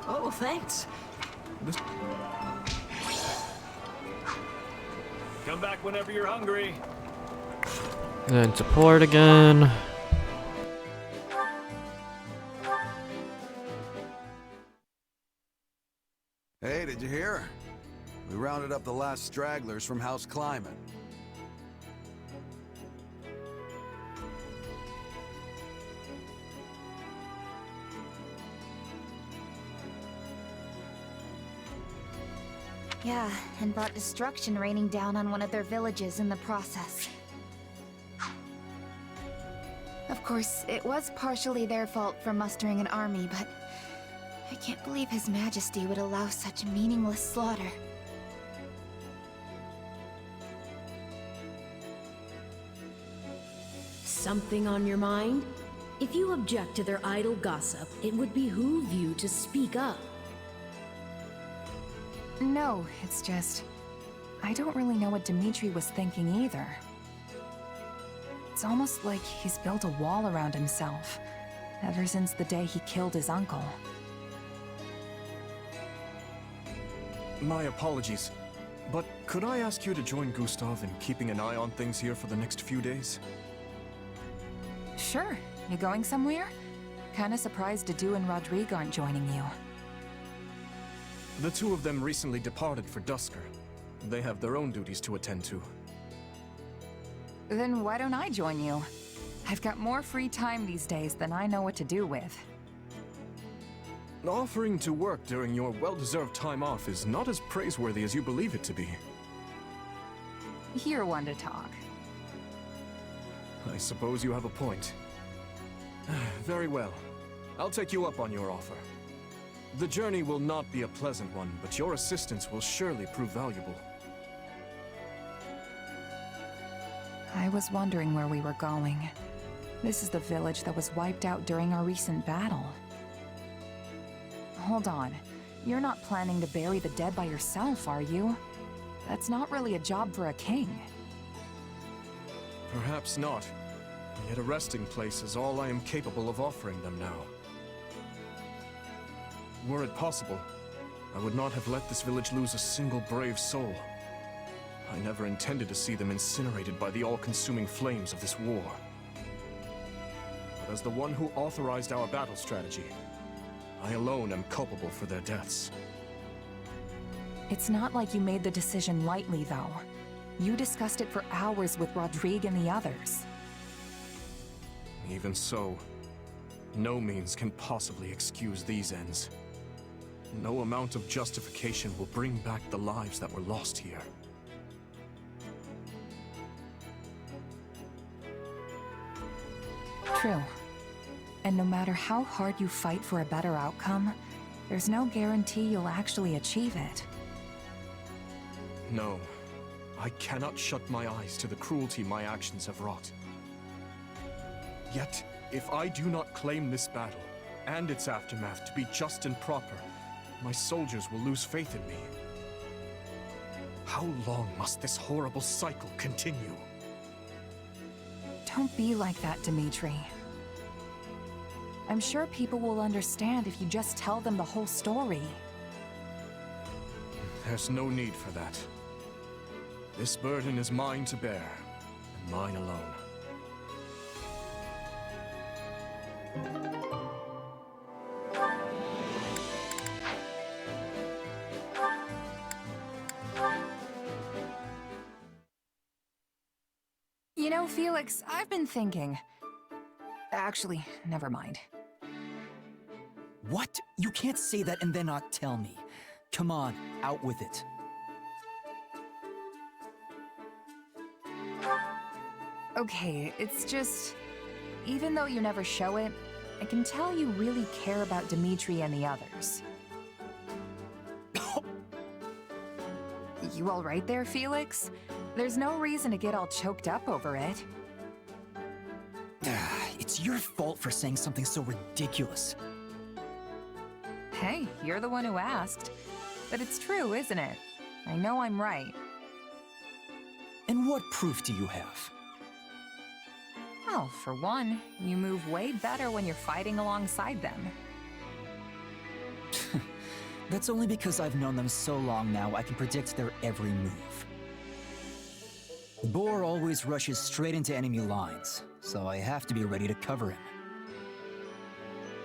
Oh, thanks. This Come back whenever you're hungry. And support again. Hey, did you hear? We rounded up the last stragglers from House Climate. Yeah, and brought destruction raining down on one of their villages in the process. Of course, it was partially their fault for mustering an army, but I can't believe His Majesty would allow such meaningless slaughter. Something on your mind? If you object to their idle gossip, it would behoove you to speak up. No, it's just... I don't really know what Dimitri was thinking either. It's almost like he's built a wall around himself, ever since the day he killed his uncle. My apologies, but could I ask you to join Gustav in keeping an eye on things here for the next few days? Sure. You going somewhere? Kinda surprised Dadu and Rodrigue aren't joining you. The two of them recently departed for Dusker. They have their own duties to attend to. Then why don't I join you? I've got more free time these days than I know what to do with. Offering to work during your well-deserved time off is not as praiseworthy as you believe it to be. You're one to talk. I suppose you have a point. Very well. I'll take you up on your offer. The journey will not be a pleasant one, but your assistance will surely prove valuable. I was wondering where we were going. This is the village that was wiped out during our recent battle. Hold on. You're not planning to bury the dead by yourself, are you? That's not really a job for a king. Perhaps not. Yet a resting place is all I am capable of offering them now. Were it possible, I would not have let this village lose a single brave soul. I never intended to see them incinerated by the all-consuming flames of this war. But as the one who authorized our battle strategy, I alone am culpable for their deaths. It's not like you made the decision lightly, though. You discussed it for hours with Rodrigue and the others. Even so, no means can possibly excuse these ends. No amount of justification will bring back the lives that were lost here. True. And no matter how hard you fight for a better outcome, there's no guarantee you'll actually achieve it. No, I cannot shut my eyes to the cruelty my actions have wrought. Yet, if I do not claim this battle, and its aftermath to be just and proper, my soldiers will lose faith in me. How long must this horrible cycle continue? Don't be like that, Dimitri. I'm sure people will understand if you just tell them the whole story. There's no need for that. This burden is mine to bear, and mine alone. You know, Felix, I've been thinking... Actually, never mind. What? You can't say that and then not tell me. Come on, out with it. Okay, it's just... Even though you never show it, I can tell you really care about Dimitri and the others. You all right there, Felix? There's no reason to get all choked up over it. It's your fault for saying something so ridiculous. Hey, you're the one who asked. But it's true, isn't it? I know I'm right. And what proof do you have? Well, for one, you move way better when you're fighting alongside them. That's only because I've known them so long now I can predict their every move. Boar always rushes straight into enemy lines, so I have to be ready to cover him.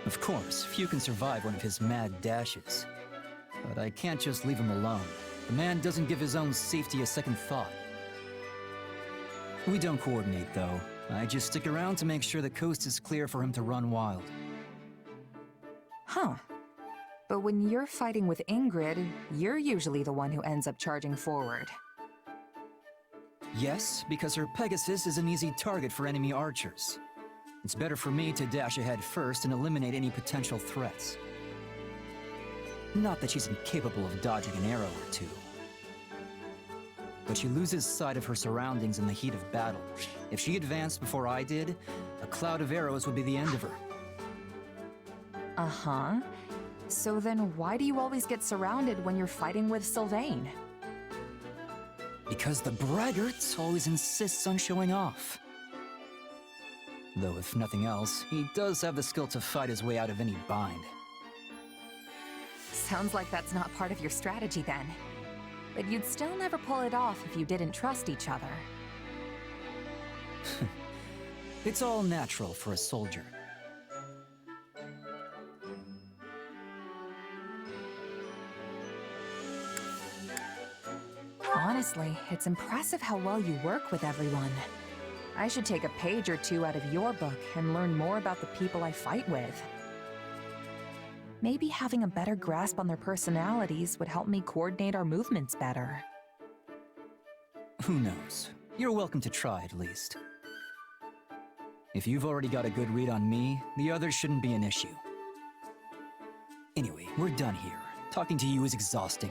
Of course, few can survive one of his mad dashes. But I can't just leave him alone. The man doesn't give his own safety a second thought. We don't coordinate, though. I just stick around to make sure the coast is clear for him to run wild. Huh. But when you're fighting with Ingrid, you're usually the one who ends up charging forward. Yes, because her Pegasus is an easy target for enemy archers. It's better for me to dash ahead first and eliminate any potential threats. Not that she's incapable of dodging an arrow or two. But she loses sight of her surroundings in the heat of battle. If she advanced before I did, a cloud of arrows would be the end of her. Uh-huh. So then why do you always get surrounded when you're fighting with Sylvain? Because the braggart always insists on showing off. Though if nothing else, he does have the skill to fight his way out of any bind. Sounds like that's not part of your strategy then. But you'd still never pull it off if you didn't trust each other. It's all natural for a soldier. Honestly, it's impressive how well you work with everyone. I should take a page or two out of your book and learn more about the people I fight with. Maybe having a better grasp on their personalities would help me coordinate our movements better. Who knows? You're welcome to try at least. If you've already got a good read on me, the others shouldn't be an issue. Anyway, we're done here. Talking to you is exhausting.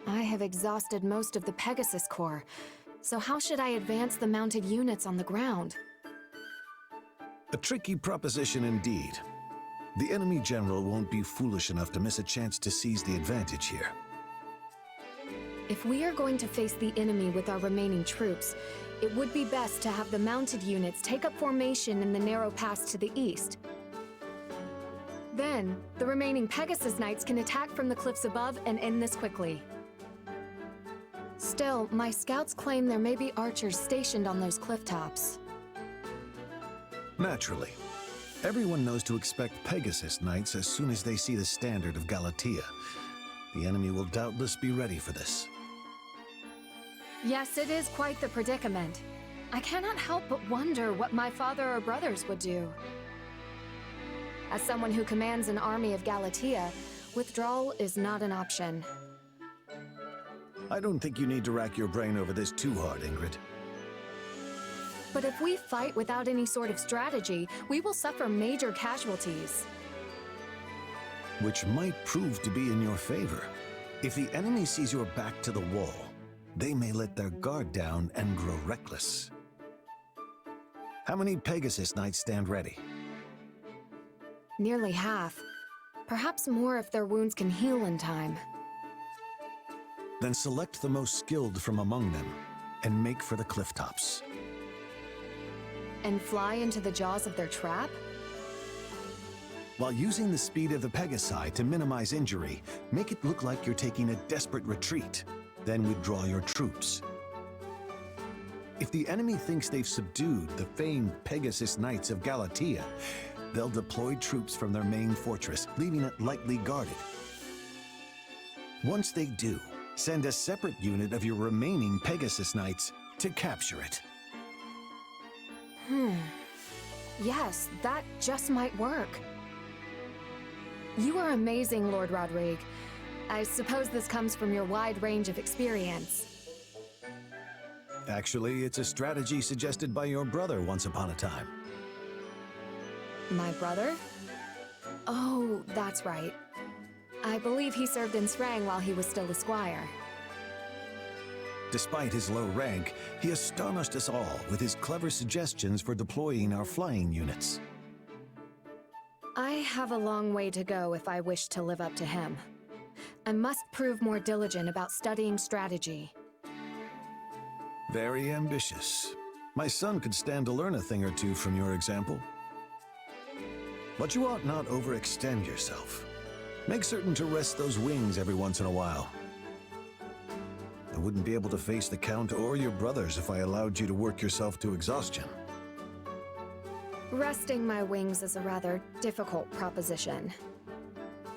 I have exhausted most of the Pegasus Corps, so how should I advance the mounted units on the ground? A tricky proposition indeed. The enemy general won't be foolish enough to miss a chance to seize the advantage here. If we are going to face the enemy with our remaining troops, it would be best to have the mounted units take up formation in the narrow pass to the east. Then, the remaining Pegasus Knights can attack from the cliffs above and end this quickly. Still, my scouts claim there may be archers stationed on those cliff tops. Naturally. Everyone knows to expect Pegasus Knights as soon as they see the standard of Galatea. The enemy will doubtless be ready for this. Yes, it is quite the predicament. I cannot help but wonder what my father or brothers would do. As someone who commands an army of Galatea, withdrawal is not an option. I don't think you need to rack your brain over this too hard, Ingrid. But if we fight without any sort of strategy, we will suffer major casualties. Which might prove to be in your favor. If the enemy sees your back to the wall, they may let their guard down and grow reckless. How many Pegasus Knights stand ready? Nearly half. Perhaps more if their wounds can heal in time. Then select the most skilled from among them and make for the cliff tops. And fly into the jaws of their trap? While using the speed of the Pegasi to minimize injury, make it look like you're taking a desperate retreat. Then withdraw your troops. If the enemy thinks they've subdued the famed Pegasus Knights of Galatea, they'll deploy troops from their main fortress, leaving it lightly guarded. Once they do, send a separate unit of your remaining Pegasus Knights to capture it. Yes, that just might work. You are amazing, Lord Rodrigue. I suppose this comes from your wide range of experience. Actually, it's a strategy suggested by your brother once upon a time. My brother? Oh, that's right. I believe he served in Srang while he was still a squire. Despite his low rank, he astonished us all with his clever suggestions for deploying our flying units. I have a long way to go if I wish to live up to him. I must prove more diligent about studying strategy. Very ambitious. My son could stand to learn a thing or two from your example. But you ought not overextend yourself. Make certain to rest those wings every once in a while. I wouldn't be able to face the Count or your brothers if I allowed you to work yourself to exhaustion. Resting my wings is a rather difficult proposition.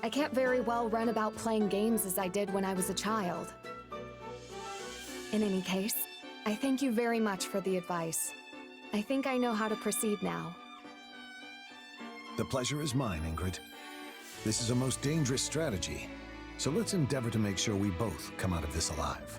I can't very well run about playing games as I did when I was a child. In any case, I thank you very much for the advice. I think I know how to proceed now. The pleasure is mine, Ingrid. This is a most dangerous strategy, so let's endeavor to make sure we both come out of this alive.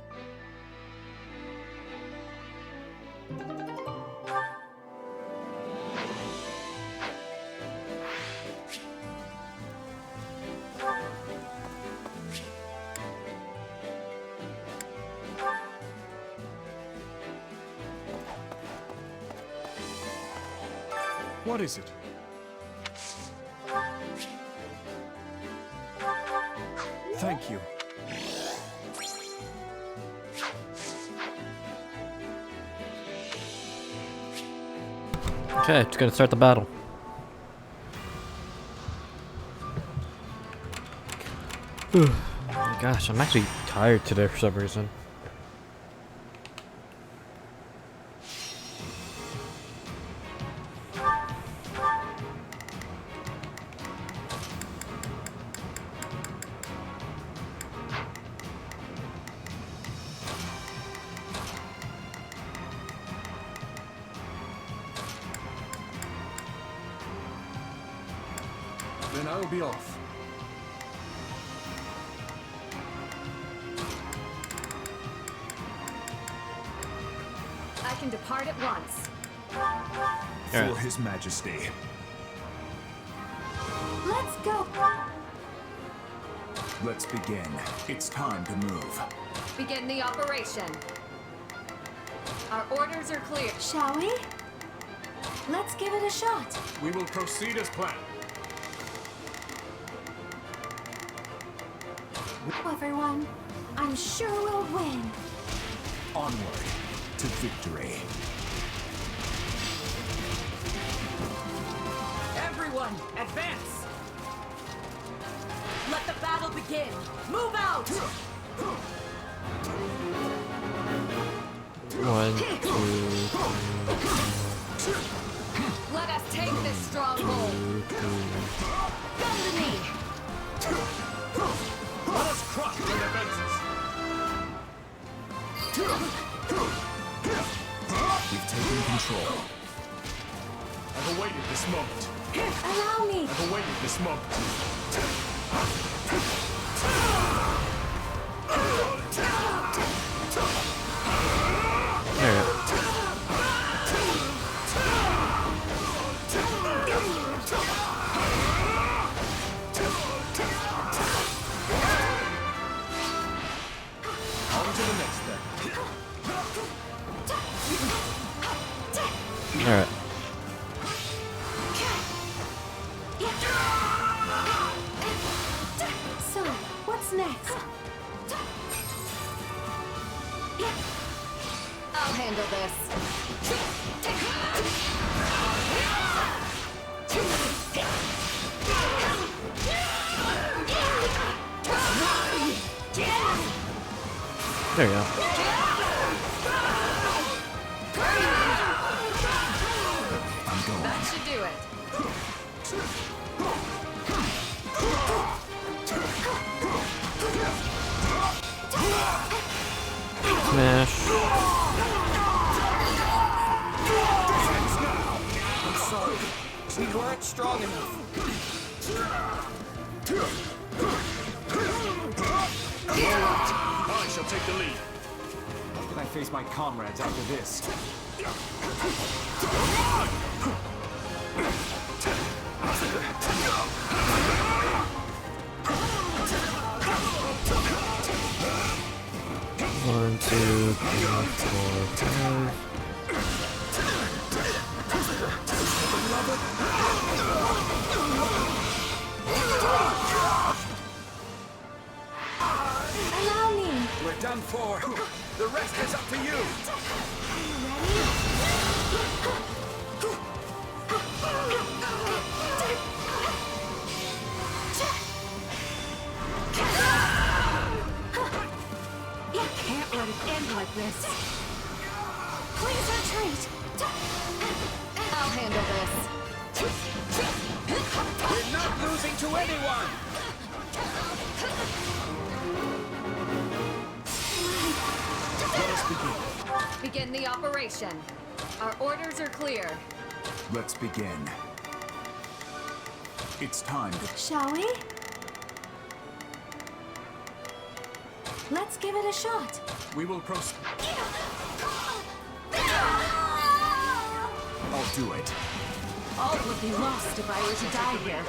What is it? Thank you. Okay, it's gonna start the battle. Oh my gosh, I'm actually tired today for some reason. Then I will be off. I can depart at once. For His Majesty. Let's go. Let's begin. It's time to move. Begin the operation. Our orders are clear. Shall we? Let's give it a shot. We will proceed as planned. Everyone, I'm sure we'll win. Onward to victory. Everyone, advance! Let the battle begin! Move out! 1, 2, 3. Let us take this stronghold. Come to me. Let us crush their defenses! We've taken control. I've awaited this moment. Allow me. I've awaited this moment. There. On to the next step. Alright. So, what's next? I'll handle this. There you go. That should do it. Smash. I'm sorry. We weren't strong enough. I shall take the lead. How can I face my comrades after this? One, 2, 3, 4, 5. Allow me. We're done for. The rest is up to you. You can't let it end like this. Please retreat. I'll handle this. We're not losing to anyone. Begin the operation. Our orders are clear. Let's begin. It's time to... Shall we? Let's give it a shot. We will proceed. I'll do it. All would be lost if I were to die here.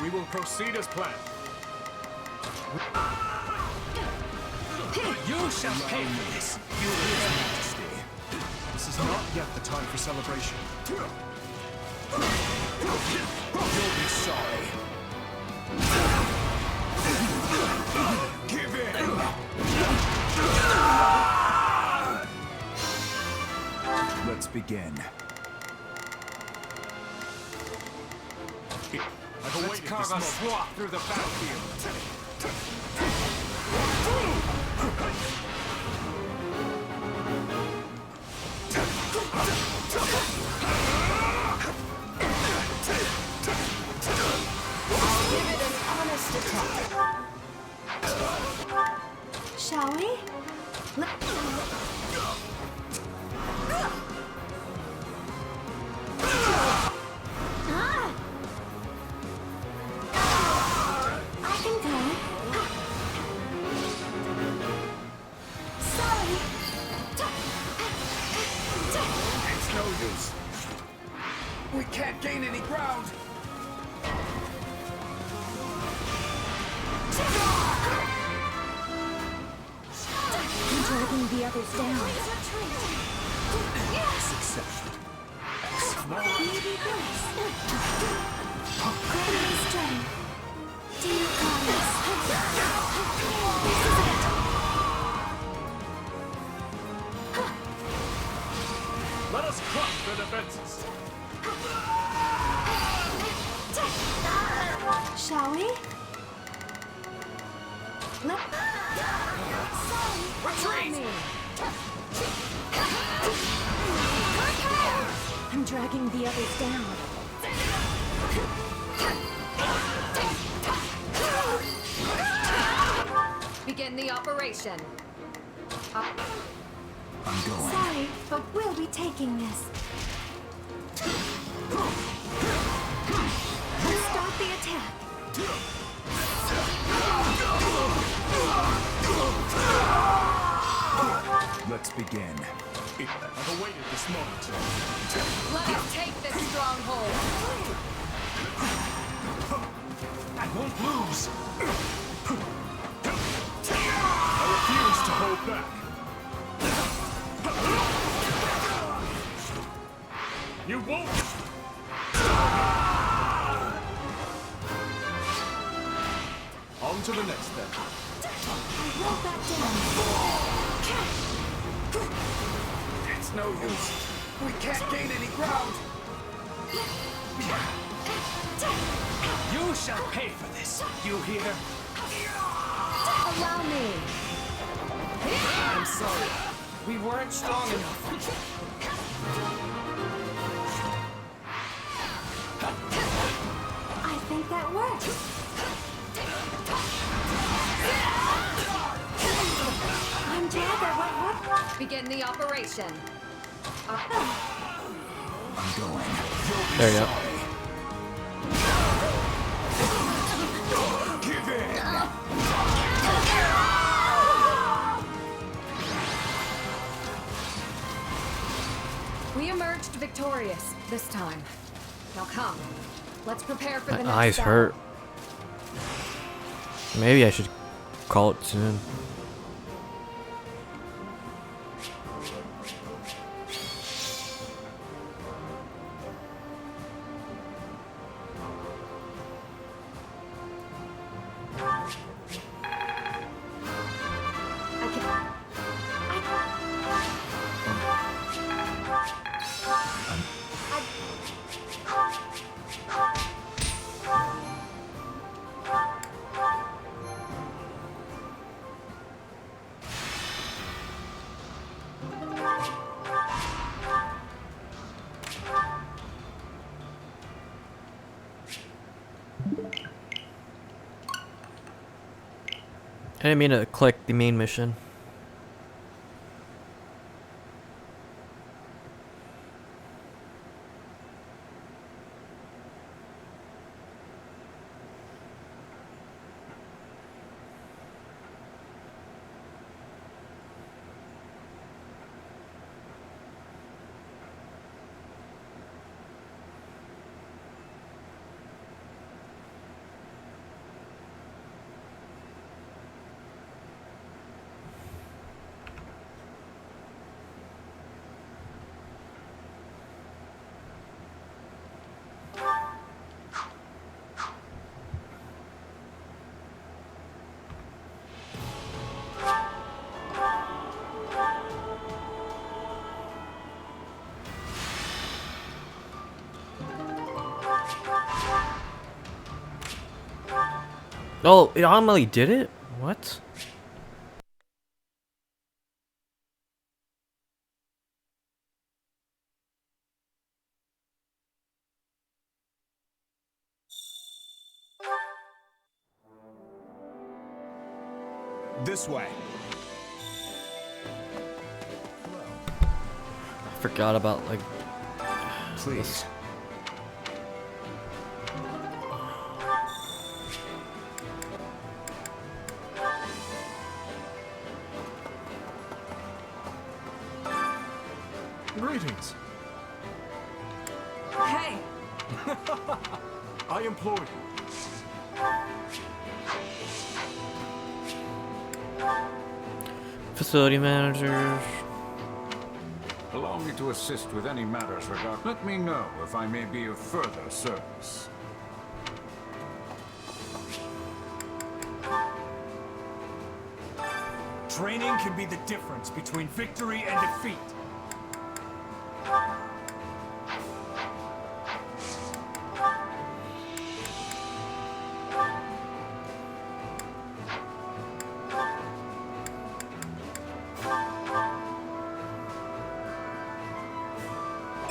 We will proceed as planned. You shall pay for this, you His Majesty. This is not yet the time for celebration. You'll be sorry. Give in! Let's begin. Let's carve a swath through the battlefield. I'll give it an honest attack. Shall we? I can go. Sorry. It's no use. We can't gain any ground. I'm dragging the others down. Success. Maybe this. Great strength. Dear goddess. This is it. Let us crush their defenses. Shall we? Retreat! I'm dragging the others down. Begin the operation. I'm going. Sorry, but we'll be taking this. Let's start the attack. Let's begin. I've awaited this moment. Let us take this stronghold. I won't lose. I refuse to hold back. You won't! On to the next then. I won't back down. It's no use. We can't gain any ground. You shall pay for this. You hear? Allow me. I'm sorry. We weren't strong enough. I think that works. I'm Jagger. What? Begin the operation. I'm going. There you go. Give in. We emerged victorious this time. Now come. Let's prepare for the next My eyes battle. hurt. Maybe I should call it soon. I didn't mean to click the main mission. Oh, it automatically did it? What? This way. I forgot about, like... Please. Greetings. Hey! I implore you. Facility managers. Allow me to assist with any matters regarding. Let me know if I may be of further service. Training can be the difference between victory and defeat.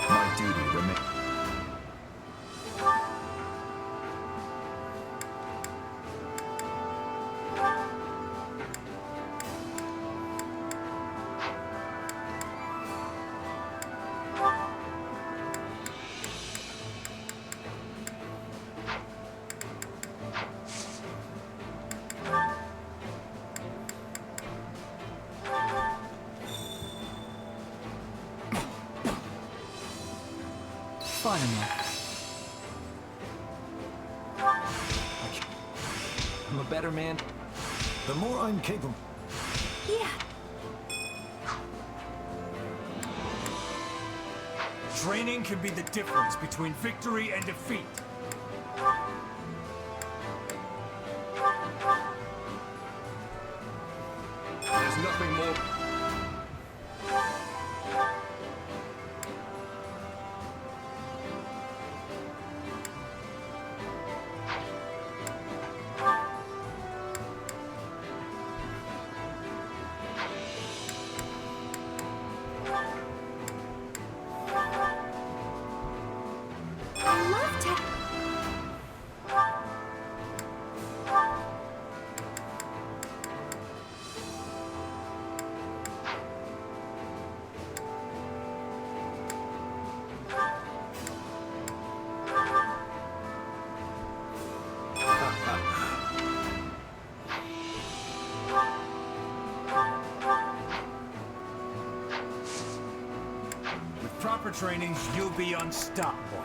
My duty remains. Fine enough. I'm a better man. The more I'm capable. Yeah. Training can be the difference between victory and defeat. There's nothing more. I love tech. With proper training, you'll be unstoppable.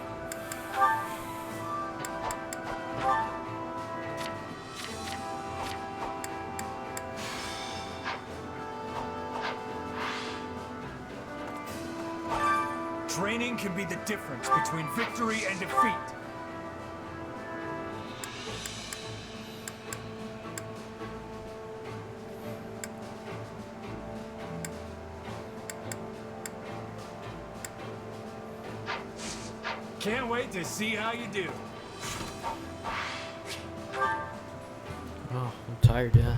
Training can be the difference between victory and defeat. Can't wait to see how you do. Oh, I'm tired, yeah.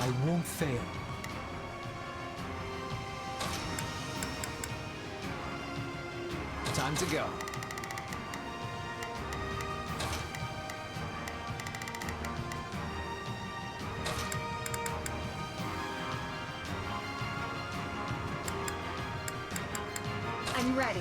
I won't fail. Time to go. I'm ready.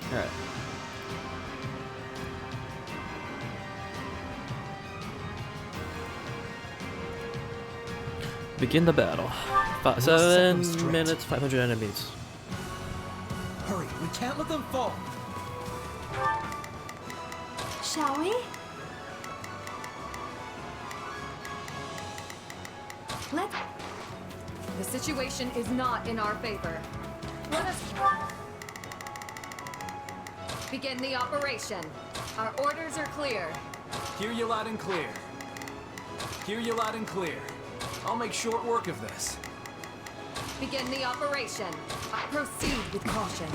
Alright. Begin the battle. 7 minutes, 500 enemies. Hurry, we can't let them fall. Shall we? Let The situation is not in our favor. Let us begin the operation. Our orders are clear. Hear you loud and clear. Hear you loud and clear. I'll make short work of this. Begin the operation. Proceed with caution.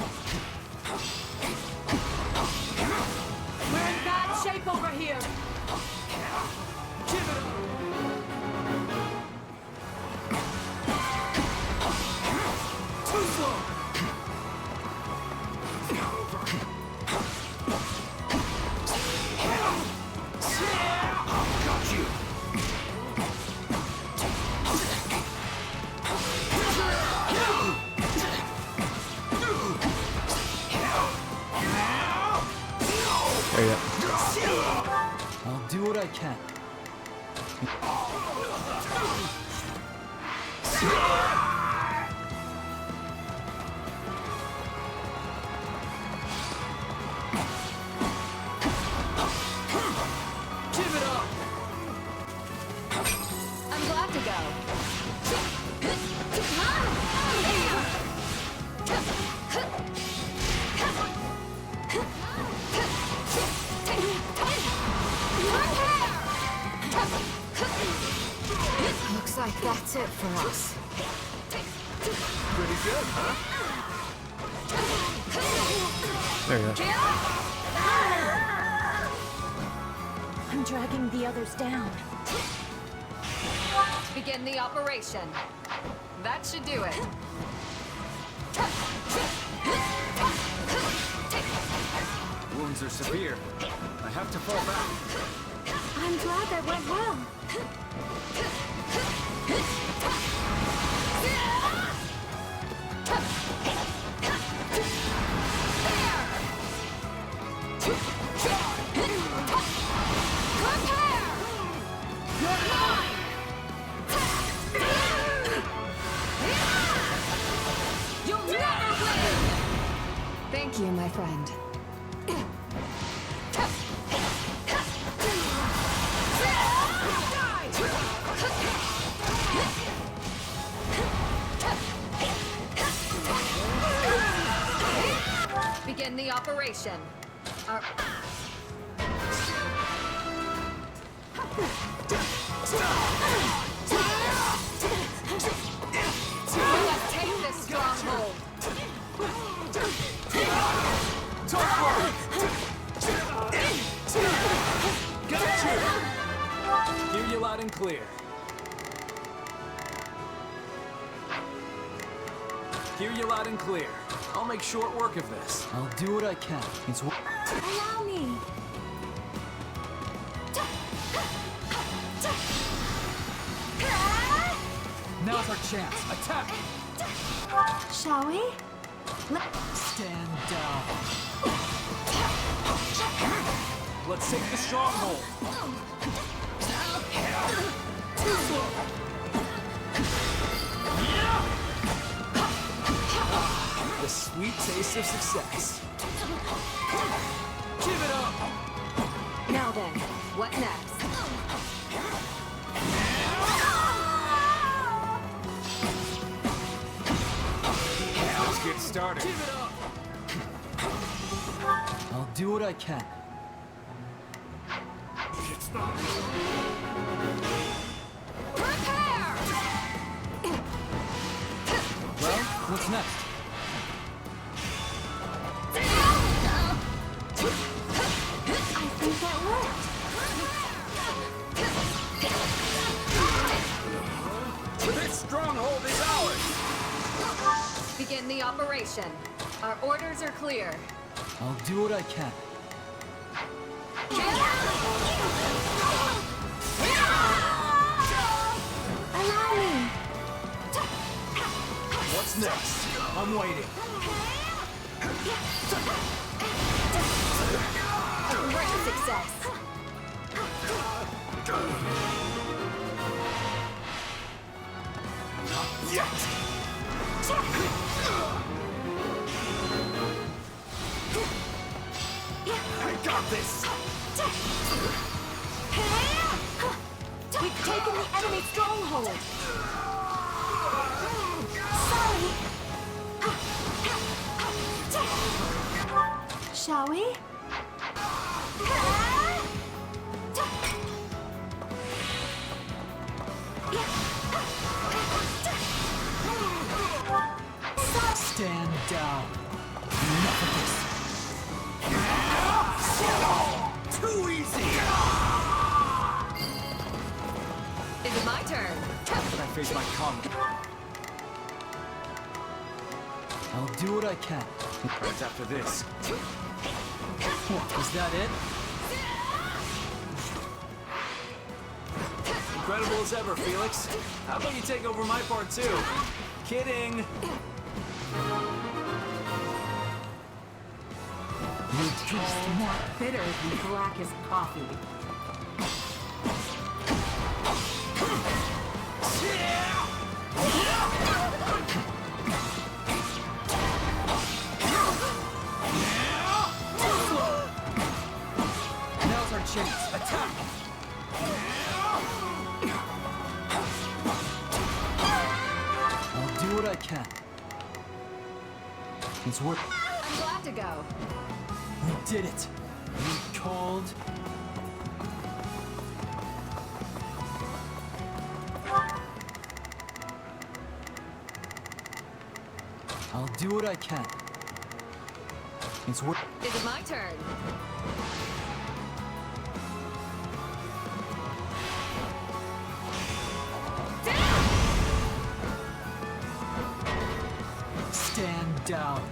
We're in bad shape over here. Give it up! Too slow! Got you! There you go. I'll do what I can. Give it up! I'm glad to go. Looks like that's it for us. Pretty good, huh? There you go. I'm dragging the others down. Begin the operation. That should do it. Wounds are severe. I have to fall back. I'm glad that went well. You'll never win! Thank you, my friend. Begin the operation. Let's take this stronghold. Hear you loud and clear. Hear you loud and clear. I'll make short work of this. I'll do what I can. It's Allow me. Now's our chance. Attack! Shall we? Stand down. Let's take the stronghold. The sweet taste of success. Give it up! Now then, what next? Let's get started. Give it up! I'll do what I can. Prepare! Well, what's next? I think that worked. This stronghold is ours! Begin the operation. Our orders are clear. I'll do what I can. Allow me. What's next? I'm waiting. Great success. Yet! I got this! We've taken the enemy stronghold. Sorry. Shall we? Stand down. Enough of this. Too easy! Is it my turn? Can I face my comment? I'll do what I can. Right after this. What, is that it? Incredible as ever, Felix. How about you take over my part too? Kidding. You taste more bitter than blackest coffee. Now's our chance. Attack! I'll do what I can. It's worth. I'm glad to go. We did it. We called. I'll do what I can. It's worth. Is it my turn? Stand down.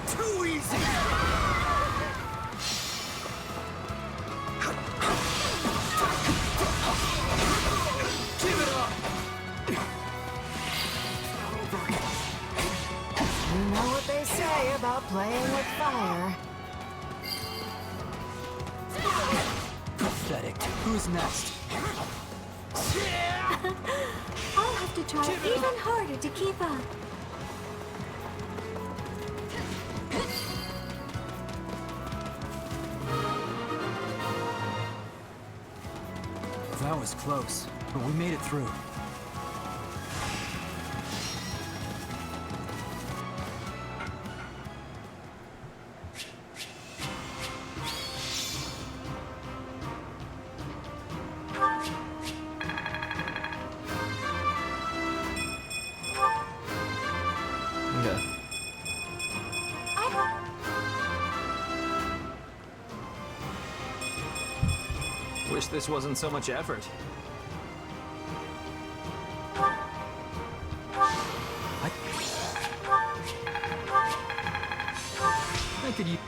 Too easy! Give it up! You know what they say about playing with fire. Pathetic. Who's next? I'll have to try even harder to keep up. That was close, but we made it through. Yeah. Wish this wasn't so much effort. I could use...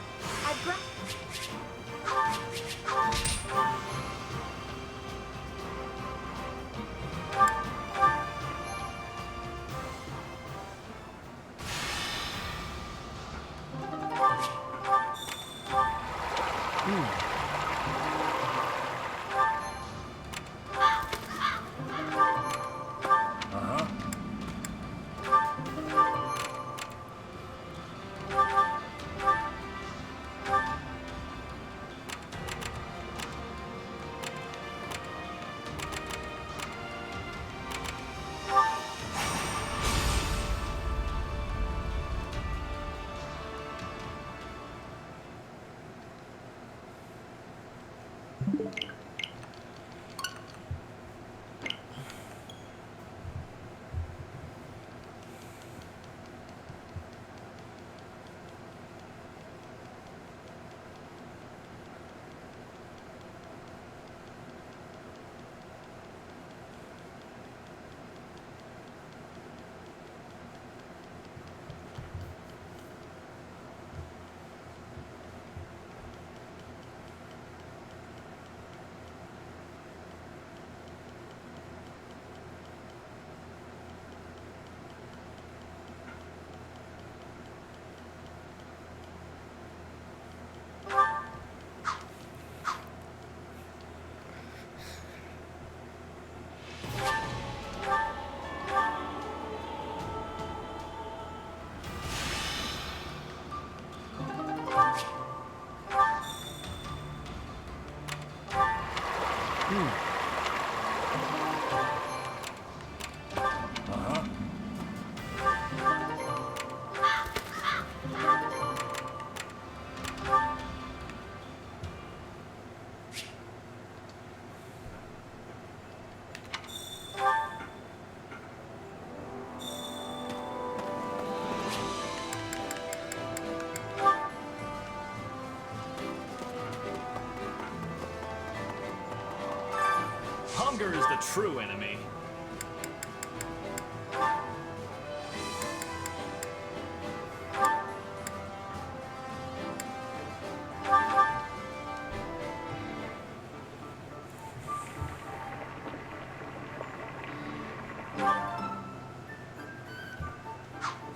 Hunger is the true enemy.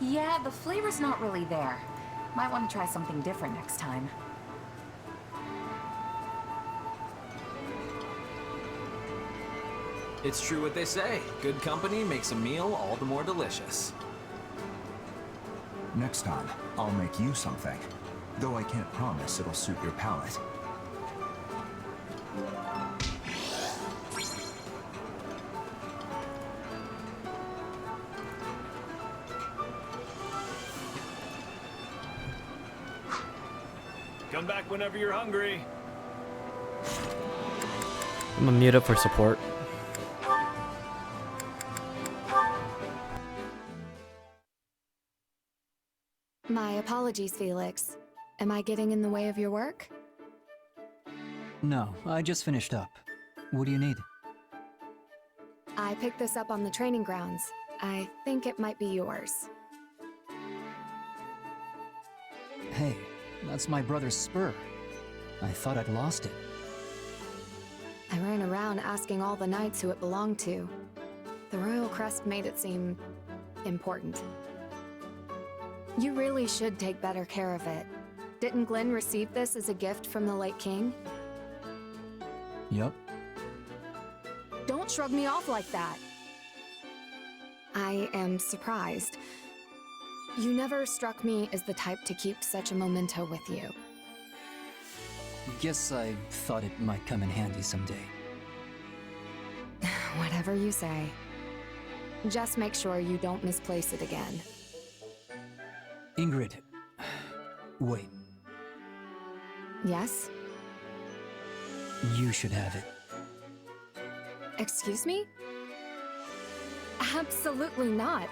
Yeah, the flavor's not really there. Might want to try something different next time. It's true what they say. Good company makes a meal all the more delicious. Next time, I'll make you something. Though I can't promise it'll suit your palate. Come back whenever you're hungry. I'm gonna mute up for support. My apologies, Felix. Am I getting in the way of your work? No, I just finished up. What do you need? I picked this up on the training grounds. I think it might be yours. Hey, that's my brother's spur. I thought I'd lost it. I ran around asking all the knights who it belonged to. The royal crest made it seem important. You really should take better care of it. Didn't Glenn receive this as a gift from the late king? Yup. Don't shrug me off like that. I am surprised. You never struck me as the type to keep such a memento with you. Guess I thought it might come in handy someday. Whatever you say. Just make sure you don't misplace it again. Ingrid. Wait, Yes? you should have it. Excuse me? Absolutely not.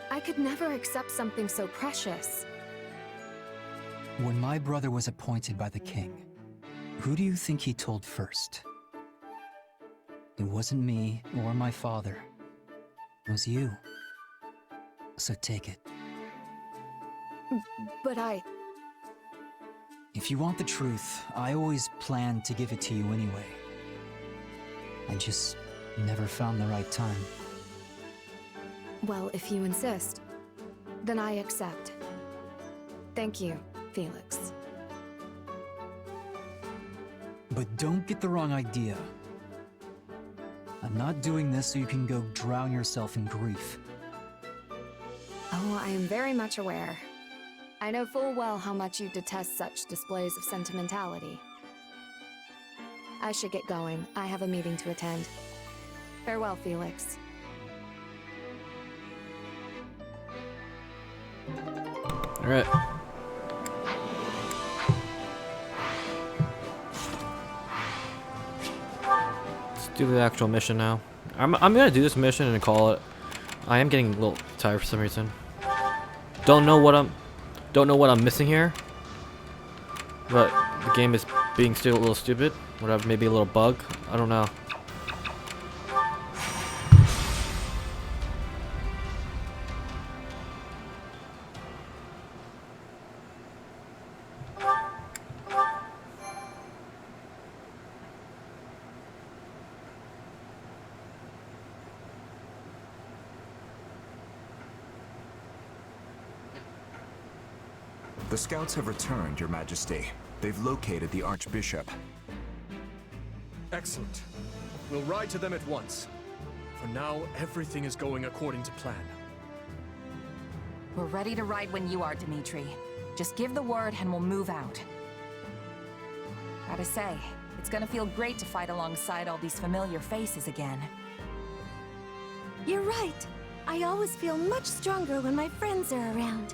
I could never accept something so precious. When my brother was appointed by the king, who do you think he told first? It wasn't me or my father. It was you. So take it. But If you want the truth, I always planned to give it to you anyway. I just never found the right time. Well, if you insist, then I accept. Thank you, Felix. But don't get the wrong idea. I'm not doing this so you can go drown yourself in grief. Oh, I am very much aware. I know full well how much you detest such displays of sentimentality. I should get going. I have a meeting to attend. Farewell, Felix. Alright. Let's do the actual mission now. I'm gonna do this mission and call it. I am getting a little tired for some reason. Don't know what I'm missing here. But the game is being still a little stupid. Whatever, maybe a little bug. I don't know. The scouts have returned, Your Majesty. They've located the Archbishop. Excellent. We'll ride to them at once. For now, everything is going according to plan. We're ready to ride when you are, Dimitri. Just give the word and we'll move out. Gotta say, it's gonna feel great to fight alongside all these familiar faces again. You're right. I always feel much stronger when my friends are around.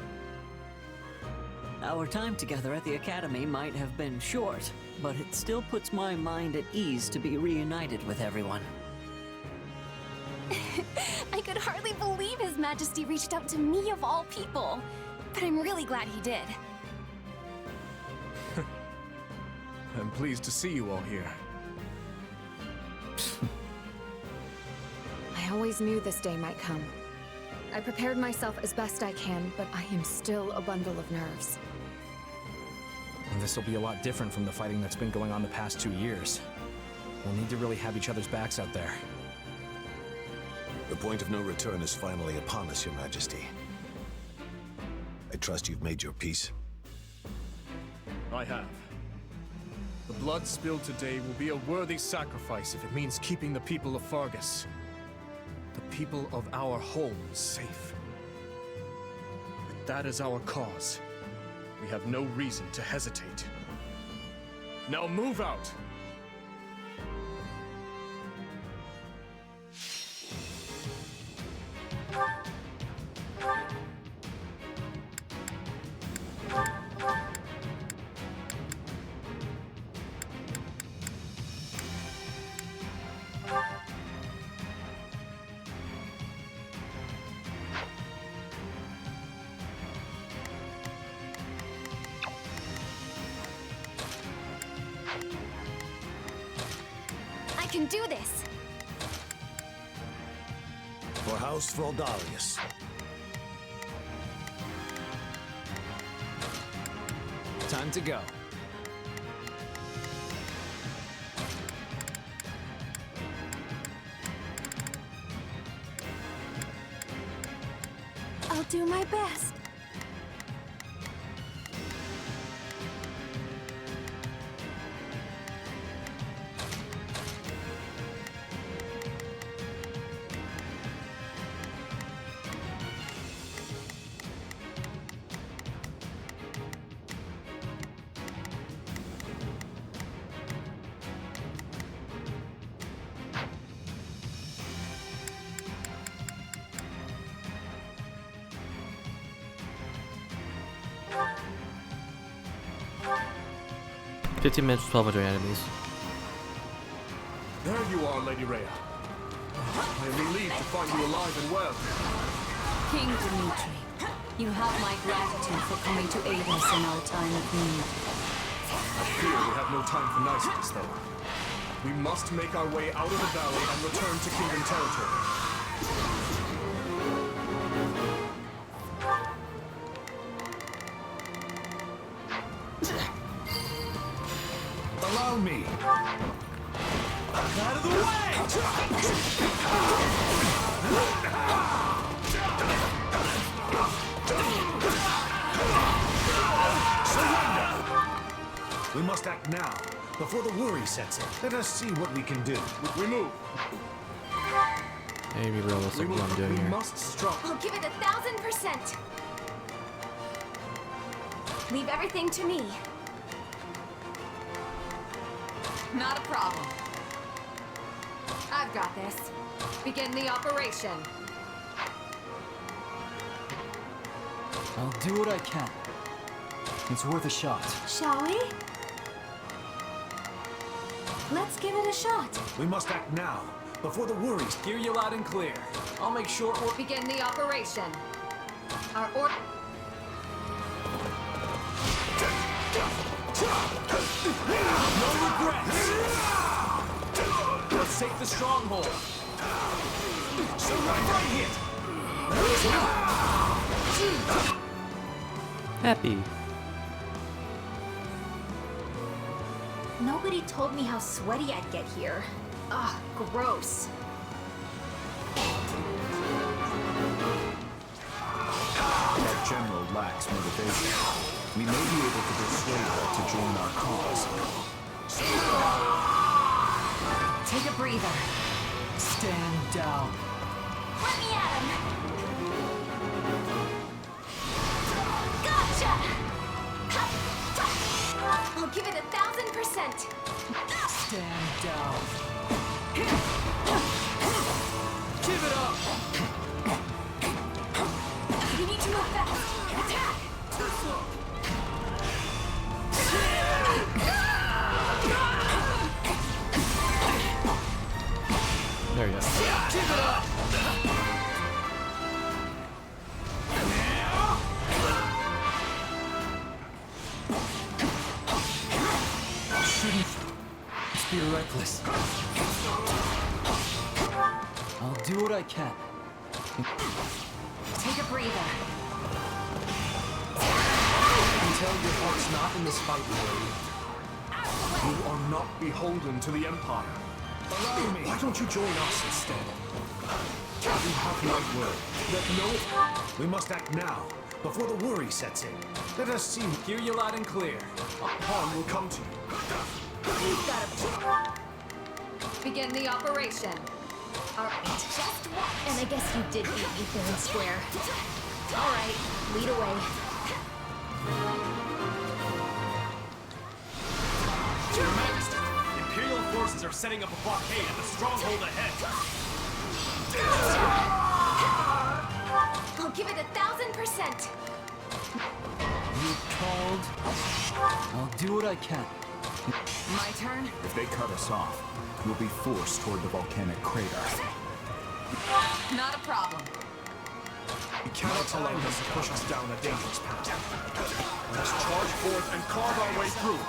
Our time together at the Academy might have been short, but it still puts my mind at ease to be reunited with everyone. I could hardly believe His Majesty reached out to me of all people. But I'm really glad he did. I'm pleased to see you all here. I always knew this day might come. I prepared myself as best I can, but I am still a bundle of nerves. And this will be a lot different from the fighting that's been going on the past 2 years. We'll need to really have each other's backs out there. The point of no return is finally upon us, Your Majesty. I trust you've made your peace. I have. The blood spilled today will be a worthy sacrifice if it means keeping the people of Fargus, the people of our homes, safe. If that is our cause, we have no reason to hesitate. Now move out! I can do this! For House Froldalius. Time to go. I'll do my best. 15 minutes with 1,200 enemies. There you are, Lady Rhea. I am relieved to find you alive and well. King Dimitri, you have my gratitude for coming to aid us in our time of need. I fear we have no time for niceties, though. We must make our way out of the valley and return to Kingdom territory. Allow me. Out of the way! Surrender! We must act now, before the worry sets in. Let us see what we can do. We move. I need to be realistic with what I'm doing here. Must strike. I'll give it 1,000%. Leave everything to me. Not a problem. I've got this. Begin the operation. I'll do what I can. It's worth a shot. Shall we? Let's give it a shot. We must act now, before the worries. Hear you loud and clear. I'll make sure we're... Begin the operation. Our order... No regrets! Let's take the stronghold. Surrender hit! Happy. Nobody told me how sweaty I'd get here. Ugh, gross. Our general lacks motivation. We may be able to persuade her to join our cause. Take a breather. Stand down. Let me at him! Gotcha! I'll give it 1,000%. Stand down. Give it up! You need to move fast. Attack! There you go. Give it up! Shouldn't be reckless. I'll do what I can. Take a breather. Until your heart's not in this fight, lady. You are not beholden to the Empire. Allow me. Why don't you join us instead? You have my word that no... We must act now, before the worry sets in. Let us see. Hear you loud and clear. Harm will come to you. You've got to... Begin the operation. Our... Just what? And I guess you did beat me fair and square. All right, lead away. Your Majesty, Imperial forces are setting up a blockade at the stronghold ahead. I'll give it 1,000%. You called. I'll do what I can. My turn? If they cut us off, we'll be forced toward the volcanic crater. Not a problem. We cannot allow them to push us down a dangerous path. Let us charge forth and carve our way through.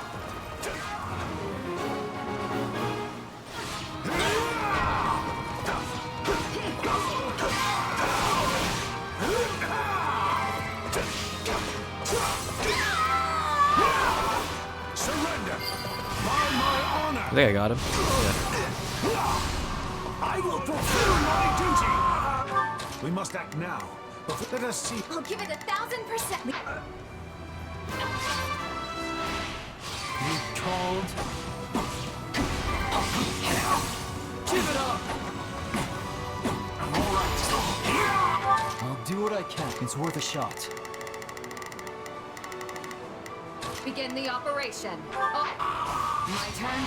Surrender! By my honor! I think I got him. Yeah. I will fulfill my duty! We must act now. Let us see. I'll give it 1,000%. You called. Give it up! I'm all right. I'll do what I can. It's worth a shot. Begin the operation. Oh. My turn?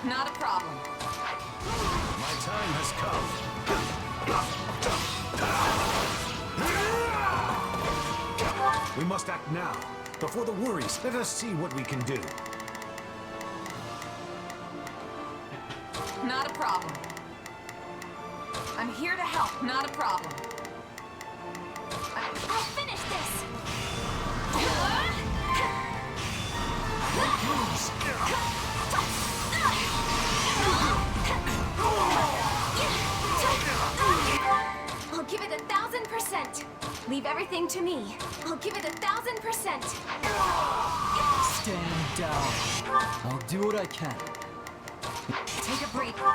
Not a problem. My time has come. act now, before the worries. Let us see what we can do. Not a problem. I'm here to help, not a problem. I'll finish this! I'll give it 1,000%. Leave everything to me. I'll give it 1,000%. Stand down. I'll do what I can. Take a breather.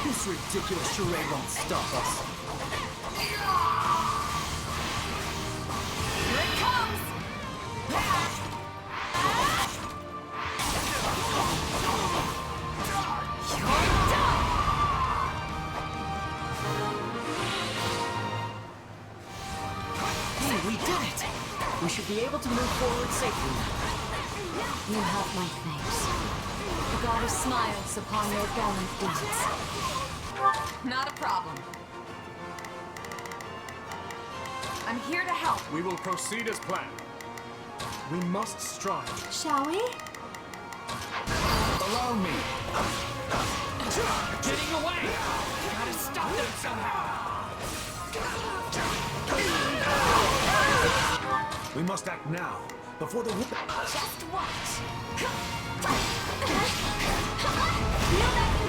This ridiculous charade won't stop us. Here it comes! Hey, we did it! We should be able to move forward safely now. You have my thanks. The goddess smiles upon your gallant deeds. Not a problem. I'm here to help. We will proceed as planned. We must strive. Shall we? Allow me. Getting away! Gotta stop them somehow! We must act now, before the... Just watch!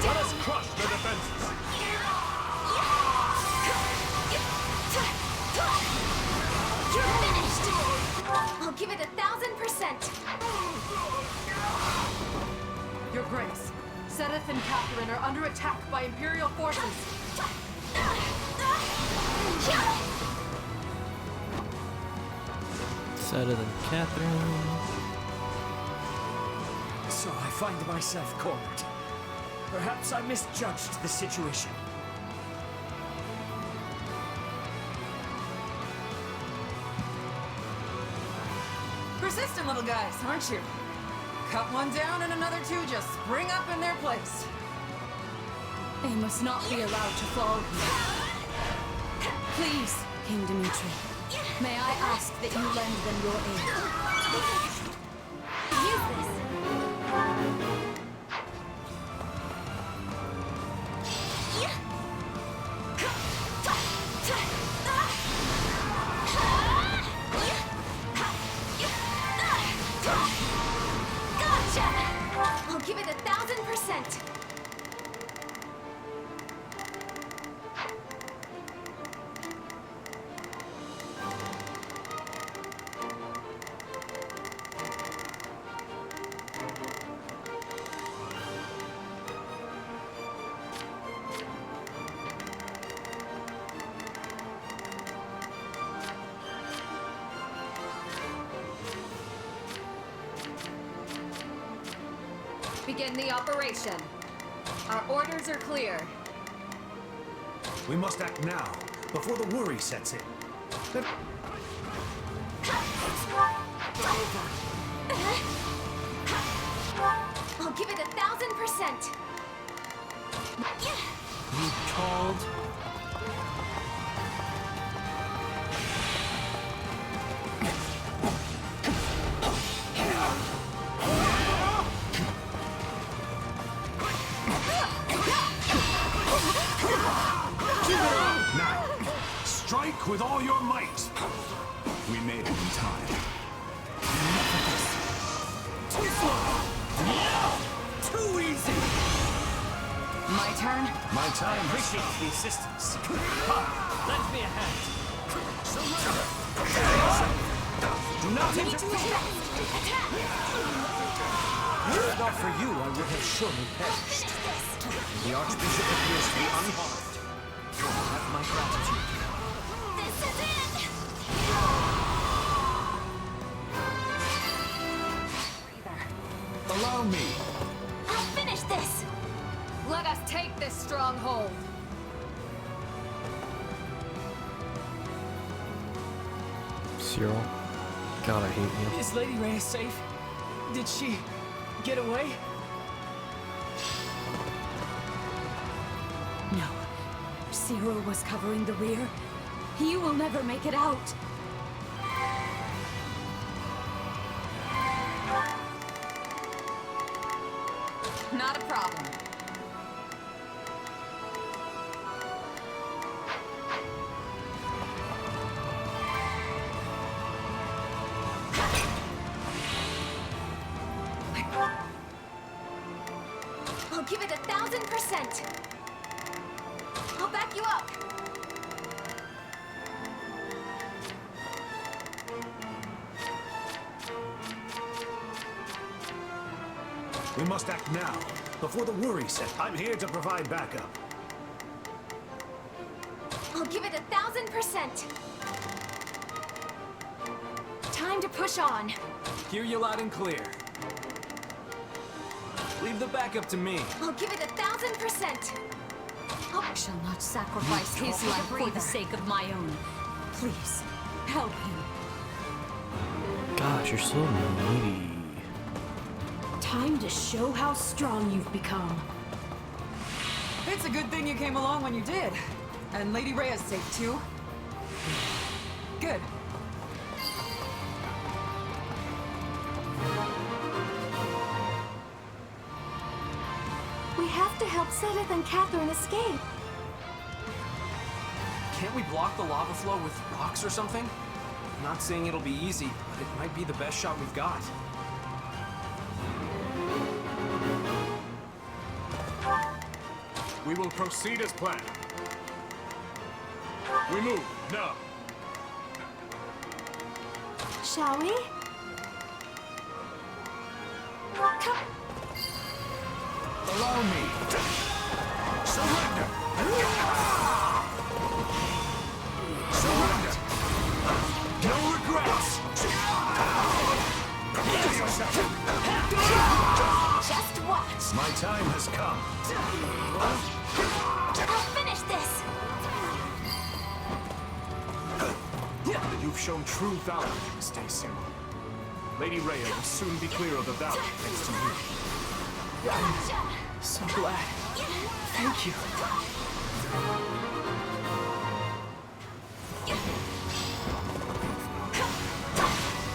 Let us crush their defenses! You're finished! I'll give it 1,000%. Your Grace, Sedith and Catherine are under attack by Imperial forces. Sadder than Catherine. So I find myself cornered. Perhaps I misjudged the situation. Persistent little guys, aren't you? Cut one down and another two just spring up in their place. They must not be allowed to fall here. Please, King Dimitri, may I ask that you lend them your aid? Use this! Gotcha! I'll give it 1,000%. Begin the operation. Our orders are clear. We must act now, before the worry sets in. Let- I'll give it 1,000%. You called? Now, strike with all your might. We made it in time. Too easy! My turn? My time. Appreciate the assistance. Lend me a hand. Do not We need to interfere. attack! Were it not for you, I would have surely perished. The Archbishop appears to be unharmed. You have my gratitude. This is it! Allow me. I'll finish this! Let us take this stronghold. Cyril. God, I hate you. Is Lady Rhea safe? Did she get away? No. Cyril was covering the rear. He will never make it out. Not a problem. I'll give it 1,000%. I'll back you up. We must act now, before the worry set. I'm here to provide backup. I'll give it 1,000%. Time to push on. Hear you loud and clear. Leave the backup to me. I'll give it 1,000%. I shall not sacrifice his life for the sake of my own. Please, help him. Gosh, you're so needy. Time to show how strong you've become. It's a good thing you came along when you did. And Lady Rhea's safe too. Good. We have to help Sedith and Catherine escape. Can't we block the lava flow with rocks or something? I'm not saying it'll be easy, but it might be the best shot we've got. We will proceed as planned. We move, now. Shall we? Come. Allow me. Surrender. Surrender. No regrets. Prepare yourself. Just watch. My time has come. I'll finish this. You've shown true valor in this day, Cyril. Lady Rhea will soon be clear of the valley thanks to you. I'm so glad. Thank you.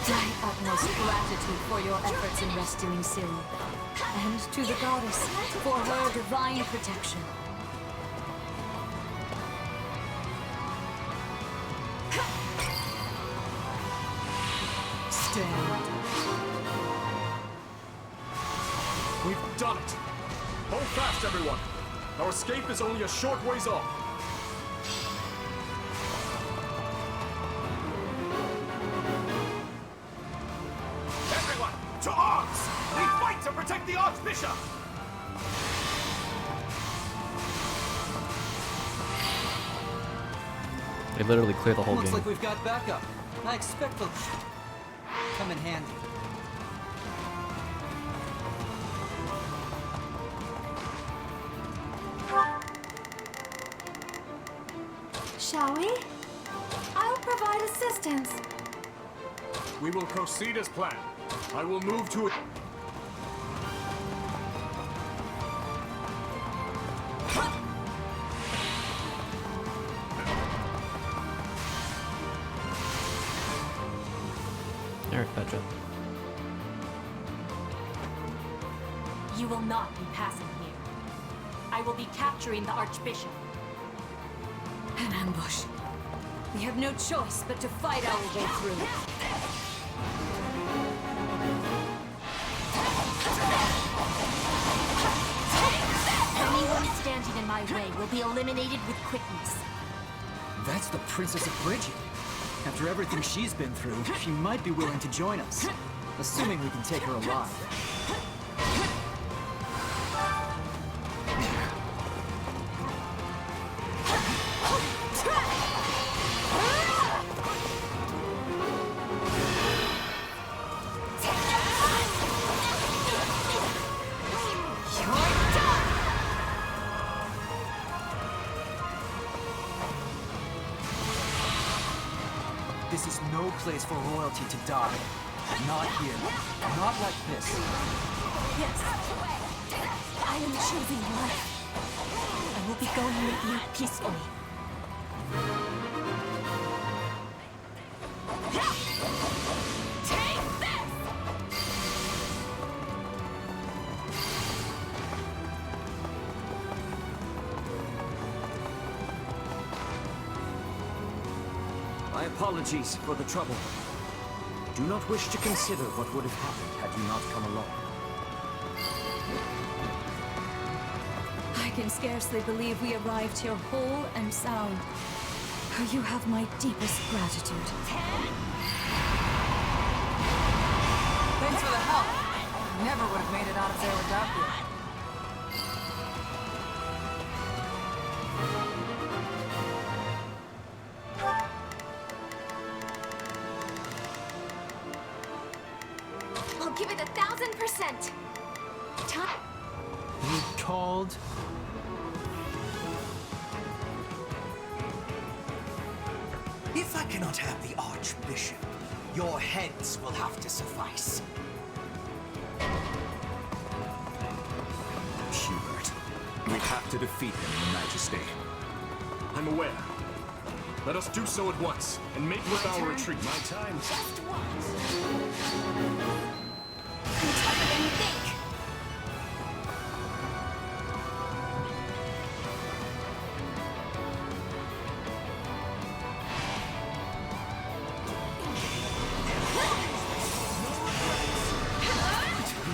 My utmost gratitude for your efforts in rescuing Cyril. And to the goddess for her divine protection. Stand. We've done it! Hold fast, everyone! Our escape is only a short ways off. Everyone, to arms! We fight to protect the Archbishop! They literally clear the whole Looks game. like we've got backup. I expect they'll come in handy. Shall we? I'll provide assistance. We will proceed as planned. I will move to it. Eric, Petra. You will not be passing here. I will be capturing the Archbishop. An ambush. We have no choice but to fight our way through. Anyone standing in my way will be eliminated with quickness. That's the Princess of Bridget. After everything she's been through, she might be willing to join us. Assuming we can take her alive. This is no no place for royalty to die. Not here. Not like this. Yes. I am choosing life. I will be going with you peacefully. Take this! My apologies for the trouble. Do not wish to consider what would have happened had you not come along. I can scarcely believe we arrived here whole and sound. You have my deepest gratitude. Thanks for the help. Never would have made it out of there without you. I'll give it 1000%. You called? If I cannot have the Archbishop, your heads will have to suffice. Hubert, we have to defeat him, Your Majesty. I'm aware. Let us do so at once, and make with our retreat. My time. Just once. I'm tougher than you think.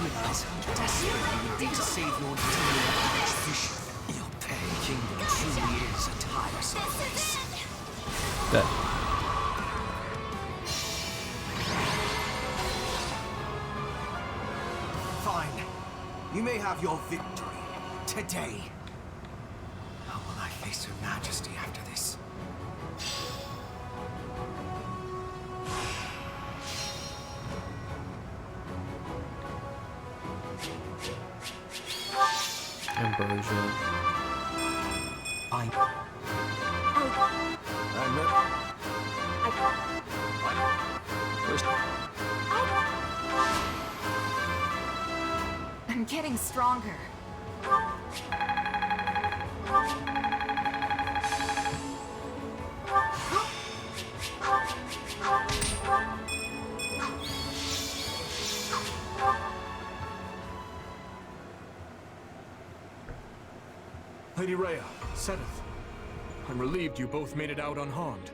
Realize how desperate you would be to save your dear Archbishop. Your pale kingdom truly is a tiresome place. That. Fine. You may have your victory. Today. How will I face Her Majesty after this? Ambrosia. I'm getting stronger. Lady Rhea, Sedith, I'm relieved you both made it out unharmed.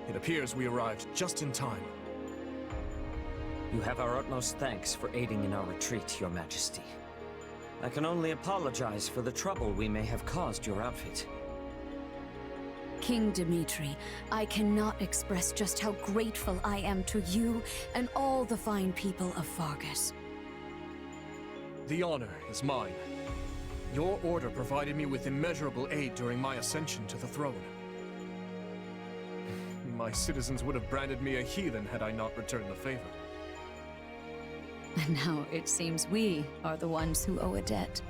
It appears we arrived just in time. You have our utmost thanks for aiding in our retreat, Your Majesty. I can only apologize for the trouble we may have caused your outfit. King Dimitri, I cannot express just how grateful I am to you and all the fine people of Fargus. The honor is mine. Your order provided me with immeasurable aid during my ascension to the throne. My citizens would have branded me a heathen had I not returned the favor. And now it seems we are the ones who owe a debt.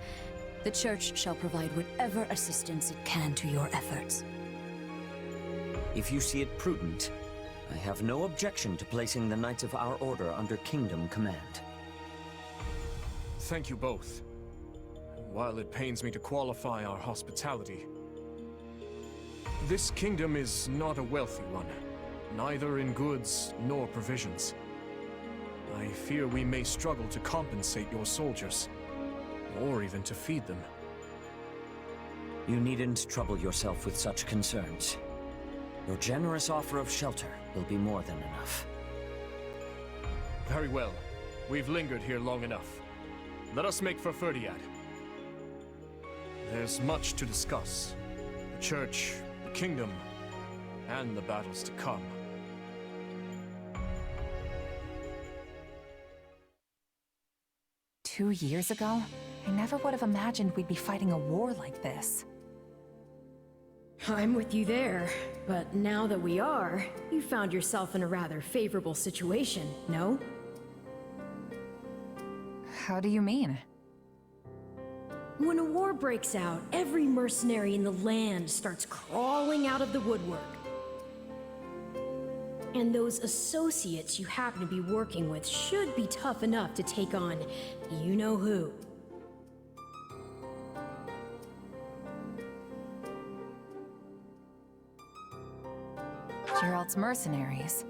The Church shall provide whatever assistance it can to your efforts. If you see it prudent, I have no objection to placing the Knights of our Order under Kingdom command. Thank you both. While it pains me to qualify our hospitality, this kingdom is not a wealthy one, neither in goods nor provisions. I fear we may struggle to compensate your soldiers, or even to feed them. You needn't trouble yourself with such concerns. Your generous offer of shelter will be more than enough. Very well. We've lingered here long enough. Let us make for Ferdiad. There's much to discuss. The Church, the Kingdom, and the battles to come. Two years ago, I never would have imagined we'd be fighting a war like this. I'm with you there, but now that we are, you found yourself in a rather favorable situation, no? How do you mean? When a war breaks out, every mercenary in the land starts crawling out of the woodwork. And those associates you happen to be working with should be tough enough to take on you-know-who. Gerald's mercenaries.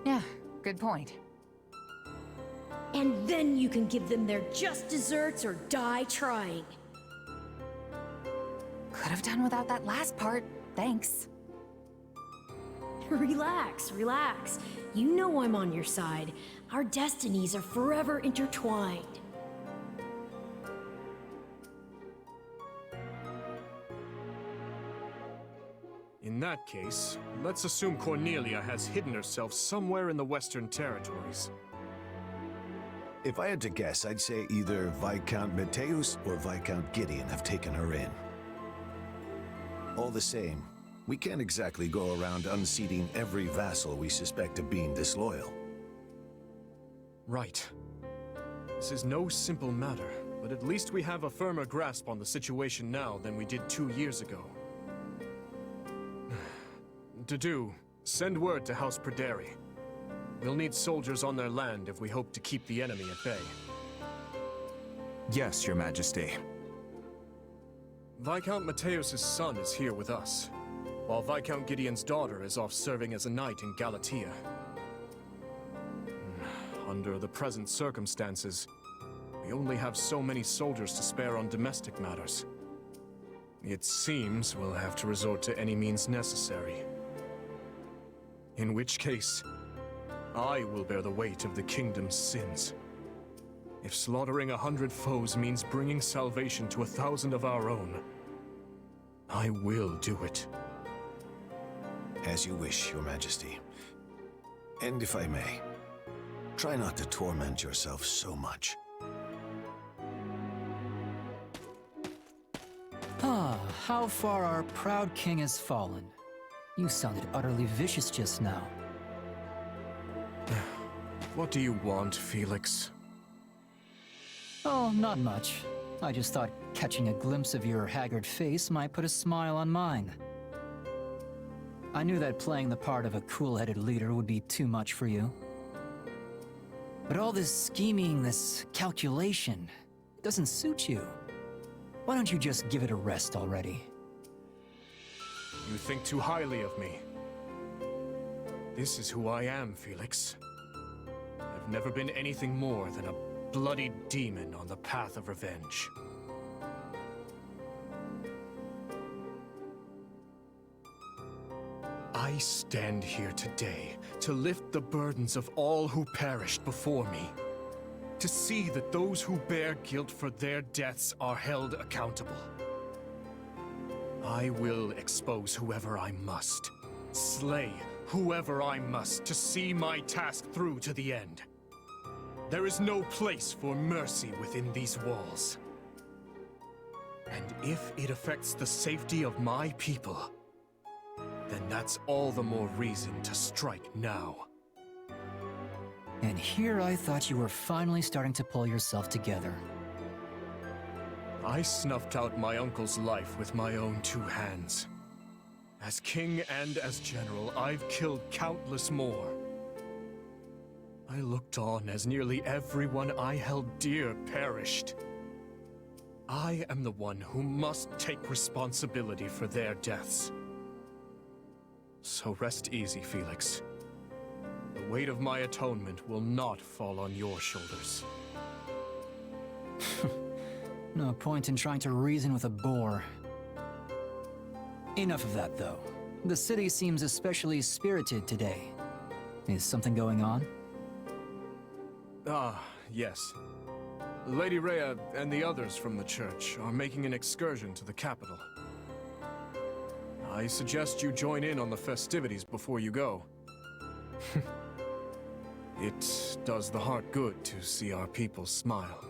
Yeah, good point. And then you can give them their just desserts or die trying. Could have done without that last part, thanks. Relax, relax. You know I'm on your side. Our destinies are forever intertwined. In that case, let's assume Cornelia has hidden herself somewhere in the Western Territories. If I had to guess, I'd say either Viscount Mateus or Viscount Gideon have taken her in. All the same, we can't exactly go around unseating every vassal we suspect of being disloyal. Right. This is no simple matter, but at least we have a firmer grasp on the situation now than we did 2 years ago. To send word to House Perderi. We'll need soldiers on their land if we hope to keep the enemy at bay. Yes, Your Majesty. Viscount Mateus' son is here with us, while Viscount Gideon's daughter is off serving as a knight in Galatia. Under the present circumstances, we only have so many soldiers to spare on domestic matters. It seems we'll have to resort to any means necessary. In which case, I will bear the weight of the kingdom's sins. If slaughtering 100 foes means bringing salvation to 1,000 of our own, I will do it. As you wish, Your Majesty. And if I may, try not to torment yourself so much. Ah, how far our proud king has fallen. You sounded utterly vicious just now. What do you want, Felix? Oh, not much. I just thought catching a glimpse of your haggard face might put a smile on mine. I knew that playing the part of a cool-headed leader would be too much for you. But all this scheming, this calculation, doesn't suit you. Why don't you just give it a rest already? You think too highly of me. This is who I am, Felix. I've never been anything more than a bloody demon on the path of revenge. I stand here today to lift the burdens of all who perished before me. To see that those who bear guilt for their deaths are held accountable. I will expose whoever I must, slay whoever I must to see my task through to the end. There is no place for mercy within these walls. And if it affects the safety of my people, then that's all the more reason to strike now. And here I thought you were finally starting to pull yourself together. I snuffed out my uncle's life with my own 2 hands. As king and as general, I've killed countless more. I looked on as nearly everyone I held dear perished. I am the one who must take responsibility for their deaths. So rest easy, Felix. The weight of my atonement will not fall on your shoulders. No point in trying to reason with a boar. Enough of that, though. The city seems especially spirited today. Is something going on? Ah, yes. Lady Rhea and the others from the church are making an excursion to the capital. I suggest you join in on the festivities before you go. It does the heart good to see our people smile.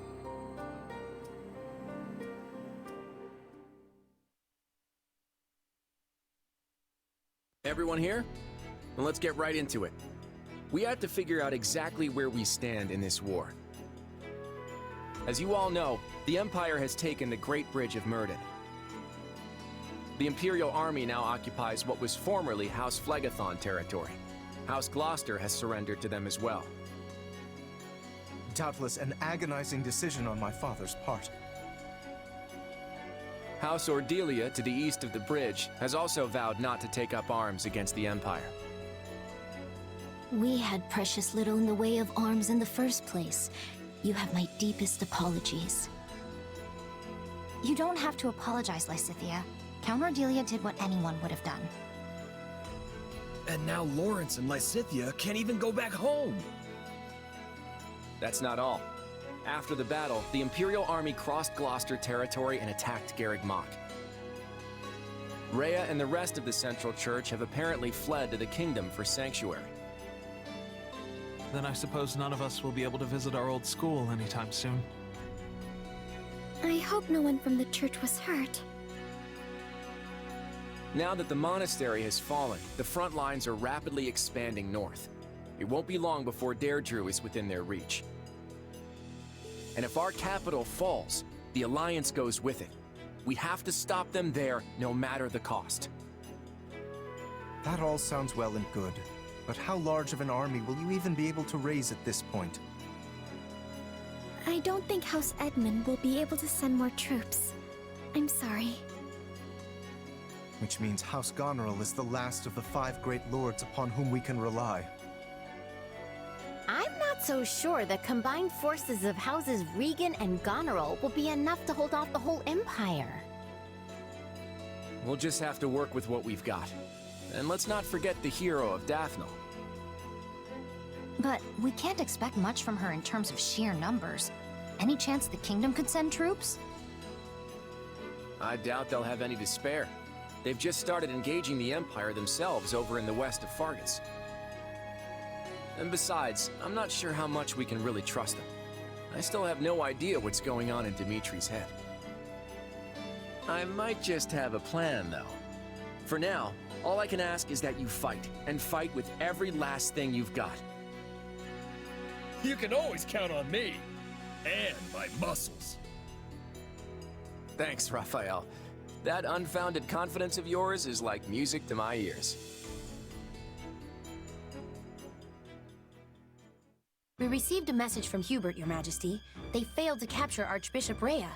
Everyone here? Then let's get right into it. We have to figure out exactly where we stand in this war. As you all know, the Empire has taken the Great Bridge of Myrddin. The Imperial Army now occupies what was formerly House Phlegethon territory. House Gloucester has surrendered to them as well. Doubtless an agonizing decision on my father's part. House Ordelia, to the east of the bridge, has also vowed not to take up arms against the Empire. We had precious little in the way of arms in the first place. You have my deepest apologies. You don't have to apologize, Lysithea. Count Ordelia did what anyone would have done. And now Lawrence and Lysithea can't even go back home! That's not all. After the battle, the Imperial army crossed Gloucester territory and attacked Garreg Mach. Rhea and the rest of the Central Church have apparently fled to the kingdom for sanctuary. Then I suppose none of us will be able to visit our old school anytime soon. I hope no one from the church was hurt. Now that the monastery has fallen, the front lines are rapidly expanding north. It won't be long before Deirdre is within their reach. And if our capital falls, the Alliance goes with it. We have to stop them there, no matter the cost. That all sounds well and good, but how large of an army will you even be able to raise at this point? I don't think House Edmund will be able to send more troops. I'm sorry. Which means House Goneril is the last of the 5 great lords upon whom we can rely. I'm not so sure the combined forces of Houses Regan and Goneril will be enough to hold off the whole Empire. We'll just have to work with what we've got. And let's not forget the hero of Daphne. But we can't expect much from her in terms of sheer numbers. Any chance the kingdom could send troops? I doubt they'll have any to spare. They've just started engaging the Empire themselves over in the west of Fargus. And besides, I'm not sure how much we can really trust them. I still have no idea what's going on in Dimitri's head. I might just have a plan, though. For now, all I can ask is that you fight, and fight with every last thing you've got. You can always count on me! And my muscles! Thanks, Raphael. That unfounded confidence of yours is like music to my ears. We received a message from Hubert, Your Majesty. They failed to capture Archbishop Rhea.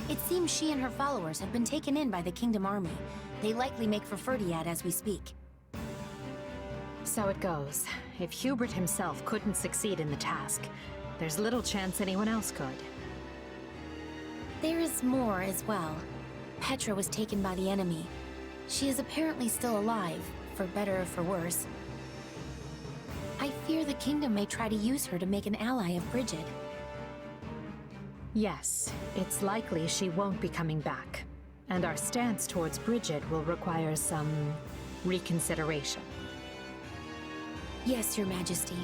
It seems she and her followers have been taken in by the Kingdom Army. They likely make for Ferdiad as we speak. So it goes. If Hubert himself couldn't succeed in the task, there's little chance anyone else could. There is more as well. Petra was taken by the enemy. She is apparently still alive, for better or for worse. I fear the kingdom may try to use her to make an ally of Bridget. Yes, it's likely she won't be coming back. And our stance towards Bridget will require some reconsideration. Yes, Your Majesty.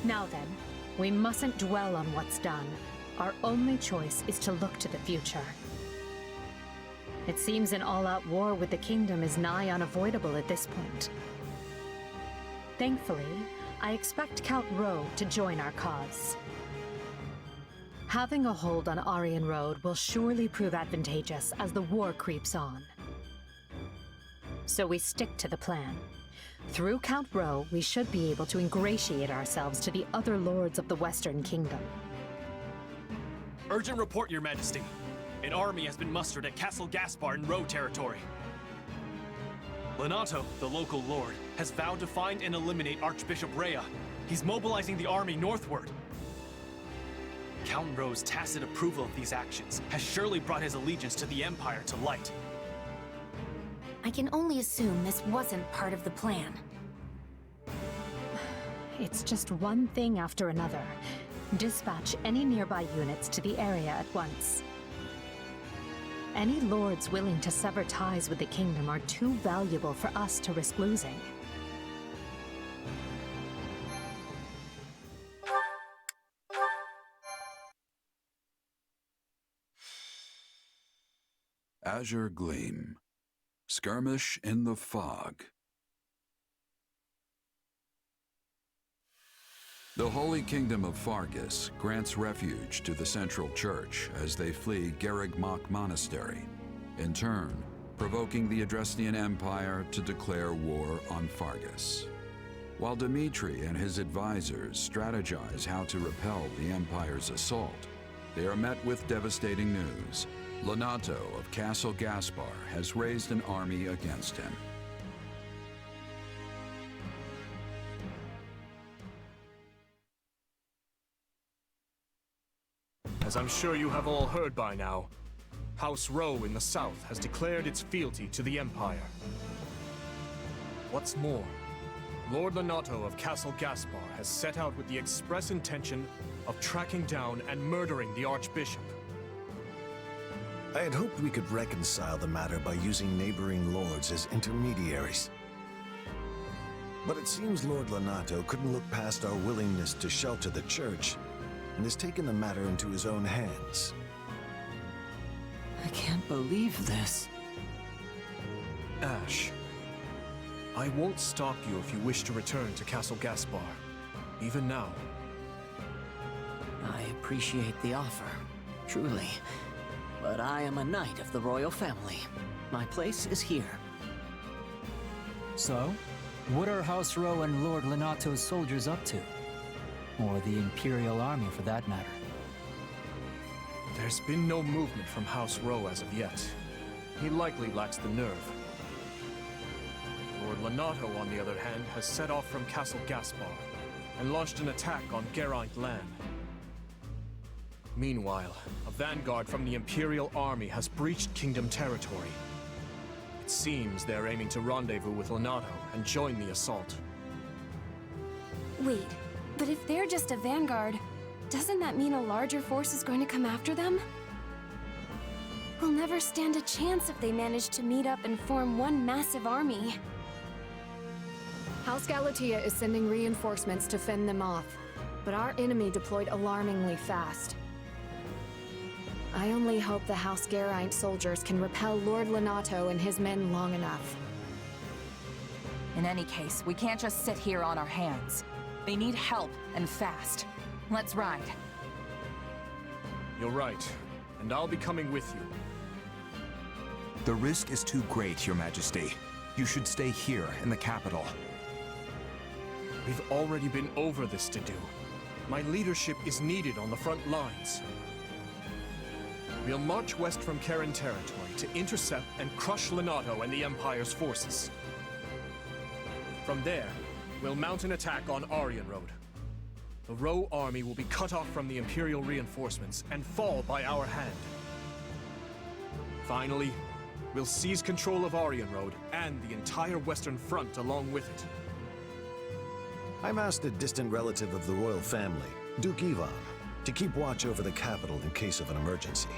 Now then, we mustn't dwell on what's done. Our only choice is to look to the future. It seems an all-out war with the kingdom is nigh unavoidable at this point. Thankfully, I expect Count Rowe to join our cause. Having a hold on Aryan Road will surely prove advantageous as the war creeps on. So we stick to the plan. Through Count Rowe, we should be able to ingratiate ourselves to the other lords of the Western Kingdom. Urgent report, Your Majesty. An army has been mustered at Castle Gaspar in Rowe territory. Lenato, the local lord, has vowed to find and eliminate Archbishop Rhea. He's mobilizing the army northward. Count Rowe's tacit approval of these actions has surely brought his allegiance to the Empire to light. I can only assume this wasn't part of the plan. It's just one thing after another. Dispatch any nearby units to the area at once. Any lords willing to sever ties with the kingdom are too valuable for us to risk losing. Azure Gleam. Skirmish in the Fog. The Holy Kingdom of Fargus grants refuge to the Central Church as they flee Garreg Mach Monastery. In turn, provoking the Adrestian Empire to declare war on Fargus. While Dimitri and his advisors strategize how to repel the Empire's assault, they are met with devastating news. Lonato of Castle Gaspar has raised an army against him. As I'm sure you have all heard by now, House Rowe in the south has declared its fealty to the Empire. What's more, Lord Lonato of Castle Gaspar has set out with the express intention of tracking down and murdering the Archbishop. I had hoped we could reconcile the matter by using neighboring lords as intermediaries. But it seems Lord Lonato couldn't look past our willingness to shelter the church and has taken the matter into his own hands. I can't believe this. Ash, I won't stop you if you wish to return to Castle Gaspar, even now. I appreciate the offer, truly. But I am a knight of the royal family. My place is here. So, what are House Rowe and Lord Lonato's soldiers up to? Or the Imperial Army, for that matter? There's been no movement from House Rowe as of yet. He likely lacks the nerve. Lord Lonato, on the other hand, has set off from Castle Gaspar and launched an attack on Geraint land. Meanwhile, a vanguard from the Imperial Army has breached Kingdom territory. It seems they're aiming to rendezvous with Lonato and join the assault. Wait, but if they're just a vanguard, doesn't that mean a larger force is going to come after them? We'll never stand a chance if they manage to meet up and form one massive army. House Galatea is sending reinforcements to fend them off, but our enemy deployed alarmingly fast. I only hope the House Geraint soldiers can repel Lord Lonato and his men long enough. In any case, we can't just sit here on our hands. They need help, and fast. Let's ride. You're right, and I'll be coming with you. The risk is too great, Your Majesty. You should stay here in the capital. We've already been over this to do. My leadership is needed on the front lines. We'll march west from Karen territory to intercept and crush Lonato and the Empire's forces. From there, we'll mount an attack on Aryan Road. The Rowe army will be cut off from the Imperial reinforcements and fall by our hand. Finally, we'll seize control of Aryan Road and the entire Western Front along with it. I'm asked a distant relative of the royal family, Duke Ivan, to keep watch over the capital in case of an emergency.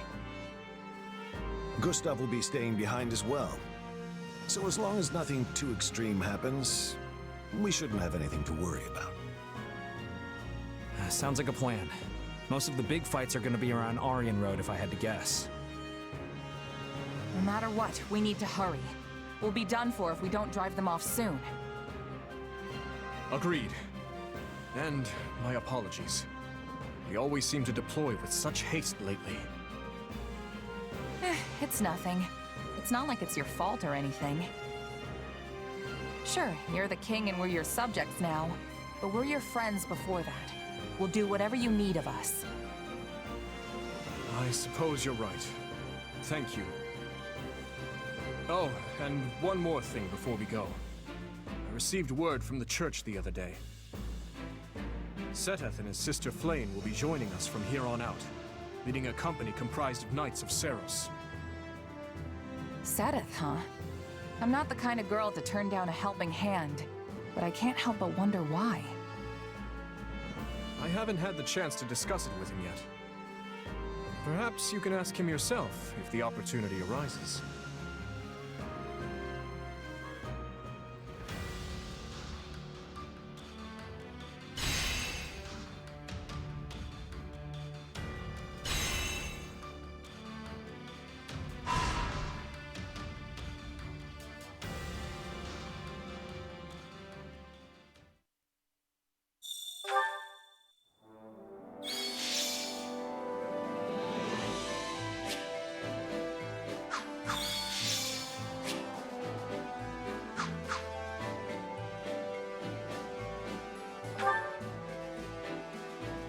Gustav will be staying behind as well. So as long as nothing too extreme happens, we shouldn't have anything to worry about. Sounds like a plan. Most of the big fights are gonna be around Aryan Road, if I had to guess. No matter what, we need to hurry. We'll be done for if we don't drive them off soon. Agreed. And my apologies. We always seem to deploy with such haste lately. It's nothing. It's not like it's your fault or anything. Sure, you're the king and we're your subjects now, but we're your friends before that. We'll do whatever you need of us. I suppose you're right. Thank you. Oh, and one more thing before we go. I received word from the church the other day. Seteth and his sister Flame will be joining us from here on out, leading a company comprised of Knights of Seros. Seteth, huh? I'm not the kind of girl to turn down a helping hand, but I can't help but wonder why. I haven't had the chance to discuss it with him yet. Perhaps you can ask him yourself if the opportunity arises.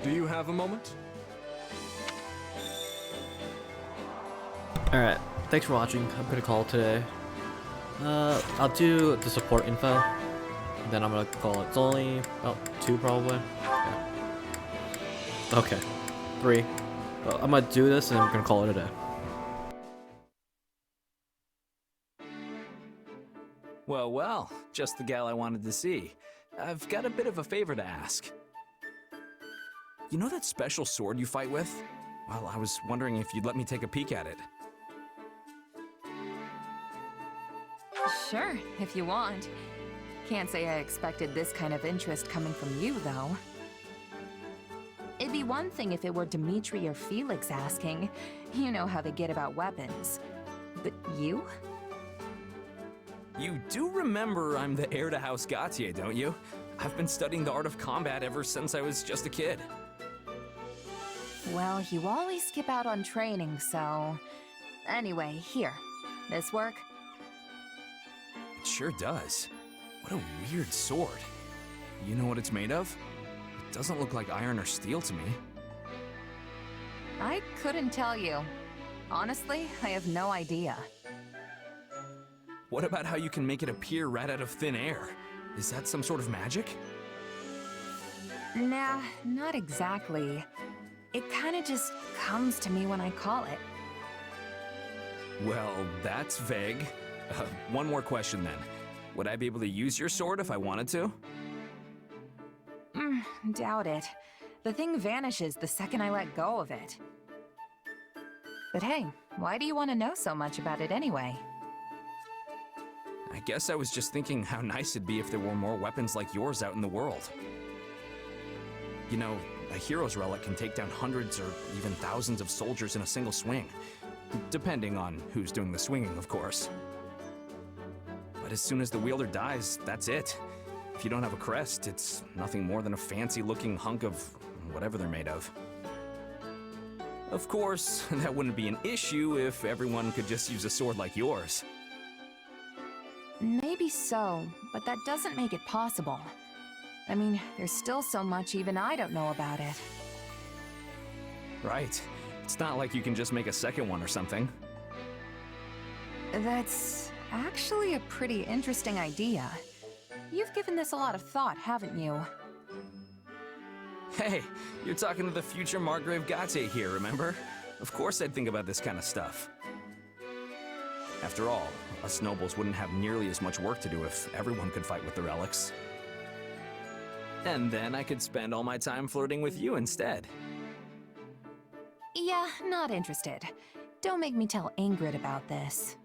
Do you have a moment? Alright, thanks for watching. I'm gonna call it today. I'll do the support info. And then I'm gonna call it. It's only about 2 probably. Yeah. Okay. 3. But I'm gonna do this and then we're gonna call it a day. Well, well, just the gal I wanted to see. I've got a bit of a favor to ask. You know that special sword you fight with? Well, I was wondering if you'd let me take a peek at it. Sure, if you want. Can't say I expected this kind of interest coming from you, though. It'd be one thing if it were Dimitri or Felix asking. You know how they get about weapons. But you? You do remember I'm the heir to House Gautier, don't you? I've been studying the art of combat ever since I was just a kid. Well, you always skip out on training, so... Anyway, here. This work? It sure does. What a weird sword. You know what it's made of? It doesn't look like iron or steel to me. I couldn't tell you. Honestly, I have no idea. What about how you can make it appear right out of thin air? Is that some sort of magic? Nah, not exactly. It kinda just comes to me when I call it. Well, that's vague. One more question then. Would I be able to use your sword if I wanted to? Doubt it. The thing vanishes the second I let go of it. But hey, why do you want to know so much about it anyway? I guess I was just thinking how nice it'd be if there were more weapons like yours out in the world. You know, a hero's relic can take down hundreds or even thousands of soldiers in a single swing. Depending on who's doing the swinging, of course. But as soon as the wielder dies, that's it. If you don't have a crest, it's nothing more than a fancy-looking hunk of whatever they're made of. Of course, that wouldn't be an issue if everyone could just use a sword like yours. Maybe so, but that doesn't make it possible. I mean, there's still so much even I don't know about it. Right. It's not like you can just make a second one or something. That's actually a pretty interesting idea. You've given this a lot of thought, haven't you? Hey, you're talking to the future Margrave Gautier here, remember? Of course I'd think about this kind of stuff. After all, us nobles wouldn't have nearly as much work to do if everyone could fight with the relics. And then I could spend all my time flirting with you instead. Yeah, not interested. Don't make me tell Ingrid about this.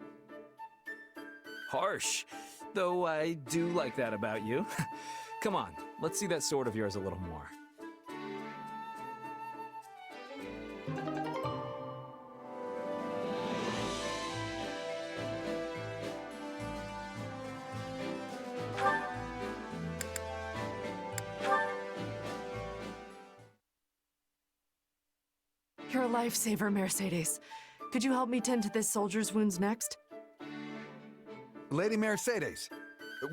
Harsh, though I do like that about you. Come on, let's see that sword of yours a little more. You're a lifesaver, Mercedes. Could you help me tend to this soldier's wounds next? Lady Mercedes,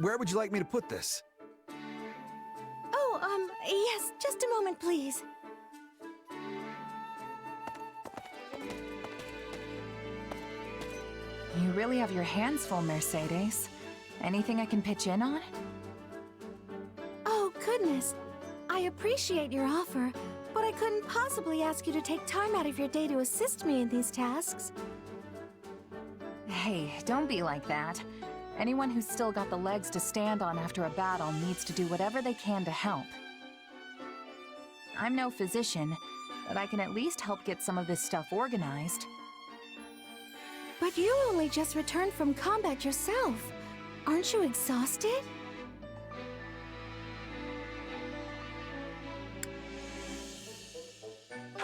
where would you like me to put this? Oh, yes, just a moment, please. You really have your hands full, Mercedes. Anything I can pitch in on? Oh, goodness. I appreciate your offer, but I couldn't possibly ask you to take time out of your day to assist me in these tasks. Hey, don't be like that. Anyone who's still got the legs to stand on after a battle needs to do whatever they can to help. I'm no physician, but I can at least help get some of this stuff organized. But you only just returned from combat yourself. Aren't you exhausted?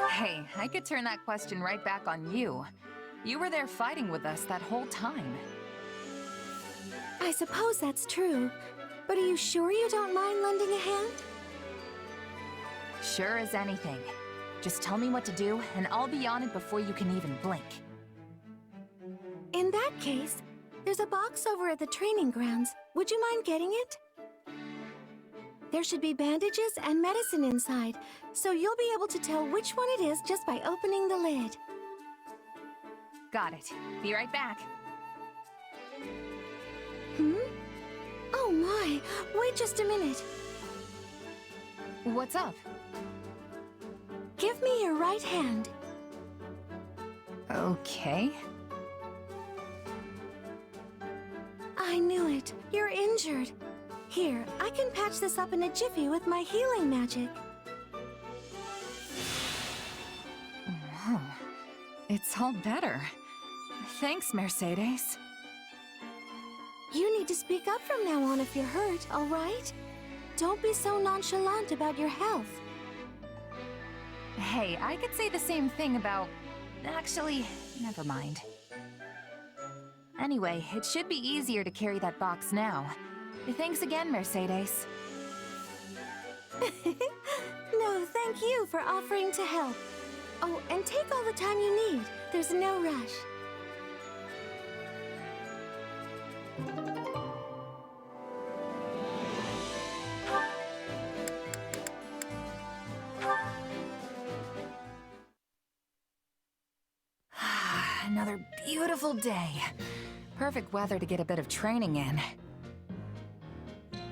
Hey, I could turn that question right back on you. You were there fighting with us that whole time. I suppose that's true, but are you sure you don't mind lending a hand? Sure as anything. Just tell me what to do, and I'll be on it before you can even blink. In that case, there's a box over at the training grounds. Would you mind getting it? There should be bandages and medicine inside, so you'll be able to tell which one it is just by opening the lid. Got it. Be right back. Hmm? Oh my, wait just a minute. What's up? Give me your right hand. Okay. I knew it. You're injured. Here, I can patch this up in a jiffy with my healing magic. Whoa. It's all better. Thanks, Mercedes. You need to speak up from now on if you're hurt, all right? Don't be so nonchalant about your health. Hey, I could say the same thing about... Actually, never mind. Anyway, it should be easier to carry that box now. Thanks again, Mercedes. No, thank you for offering to help. Oh, and take all the time you need. There's no rush. Another beautiful day. Perfect weather to get a bit of training in.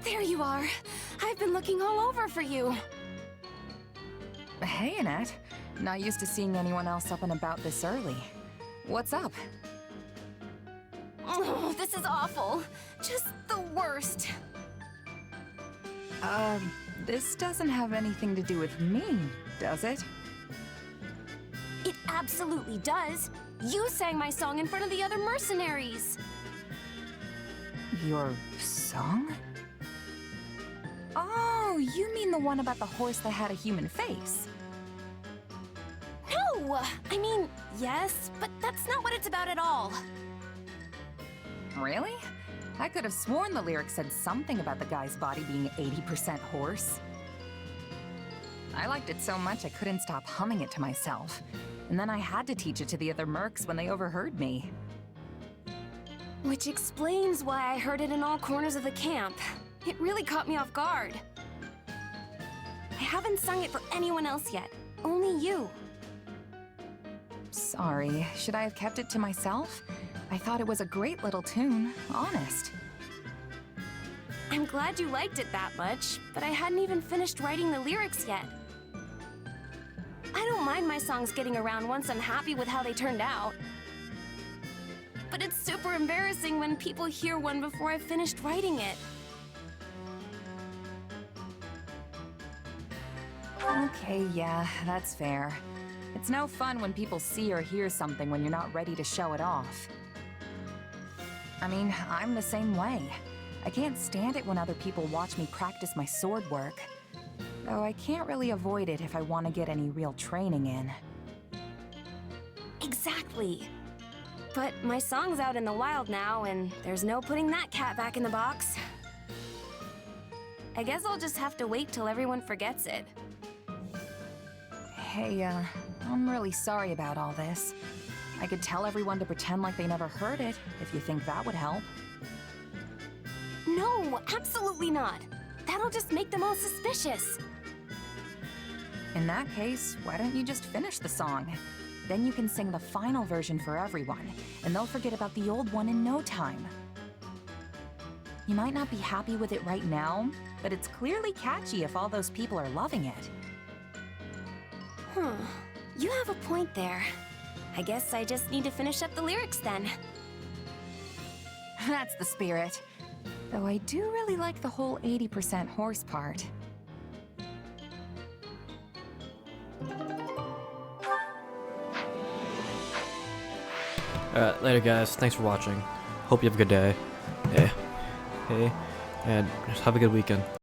There you are. I've been looking all over for you. Hey, Annette. Not used to seeing anyone else up and about this early. What's up? Oh, this is awful. Just the worst. This doesn't have anything to do with me, does it? It absolutely does. You sang my song in front of the other mercenaries. Your song? Oh, you mean the one about the horse that had a human face? No! I mean, yes, but that's not what it's about at all. Really? I could have sworn the lyrics said something about the guy's body being 80% horse. I liked it so much I couldn't stop humming it to myself. And then I had to teach it to the other mercs when they overheard me. Which explains why I heard it in all corners of the camp. It really caught me off guard. I haven't sung it for anyone else yet. Only you. Sorry, should I have kept it to myself? I thought it was a great little tune, honest. I'm glad you liked it that much, but I hadn't even finished writing the lyrics yet. I don't mind my songs getting around once I'm happy with how they turned out. But it's super embarrassing when people hear one before I've finished writing it. Okay, yeah, that's fair. It's no fun when people see or hear something when you're not ready to show it off. I mean, I'm the same way. I can't stand it when other people watch me practice my sword work. Though I can't really avoid it if I want to get any real training in. Exactly. But my song's out in the wild now, and there's no putting that cat back in the box. I guess I'll just have to wait till everyone forgets it. Hey, I'm really sorry about all this. I could tell everyone to pretend like they never heard it, if you think that would help. No, absolutely not. That'll just make them all suspicious. In that case, why don't you just finish the song? Then you can sing the final version for everyone, and they'll forget about the old one in no time. You might not be happy with it right now, but it's clearly catchy if all those people are loving it. Huh. You have a point there. I guess I just need to finish up the lyrics then. That's the spirit. Though I do really like the whole 80% horse part. Later guys, thanks for watching. Hope you have a good day. Hey, and have a good weekend.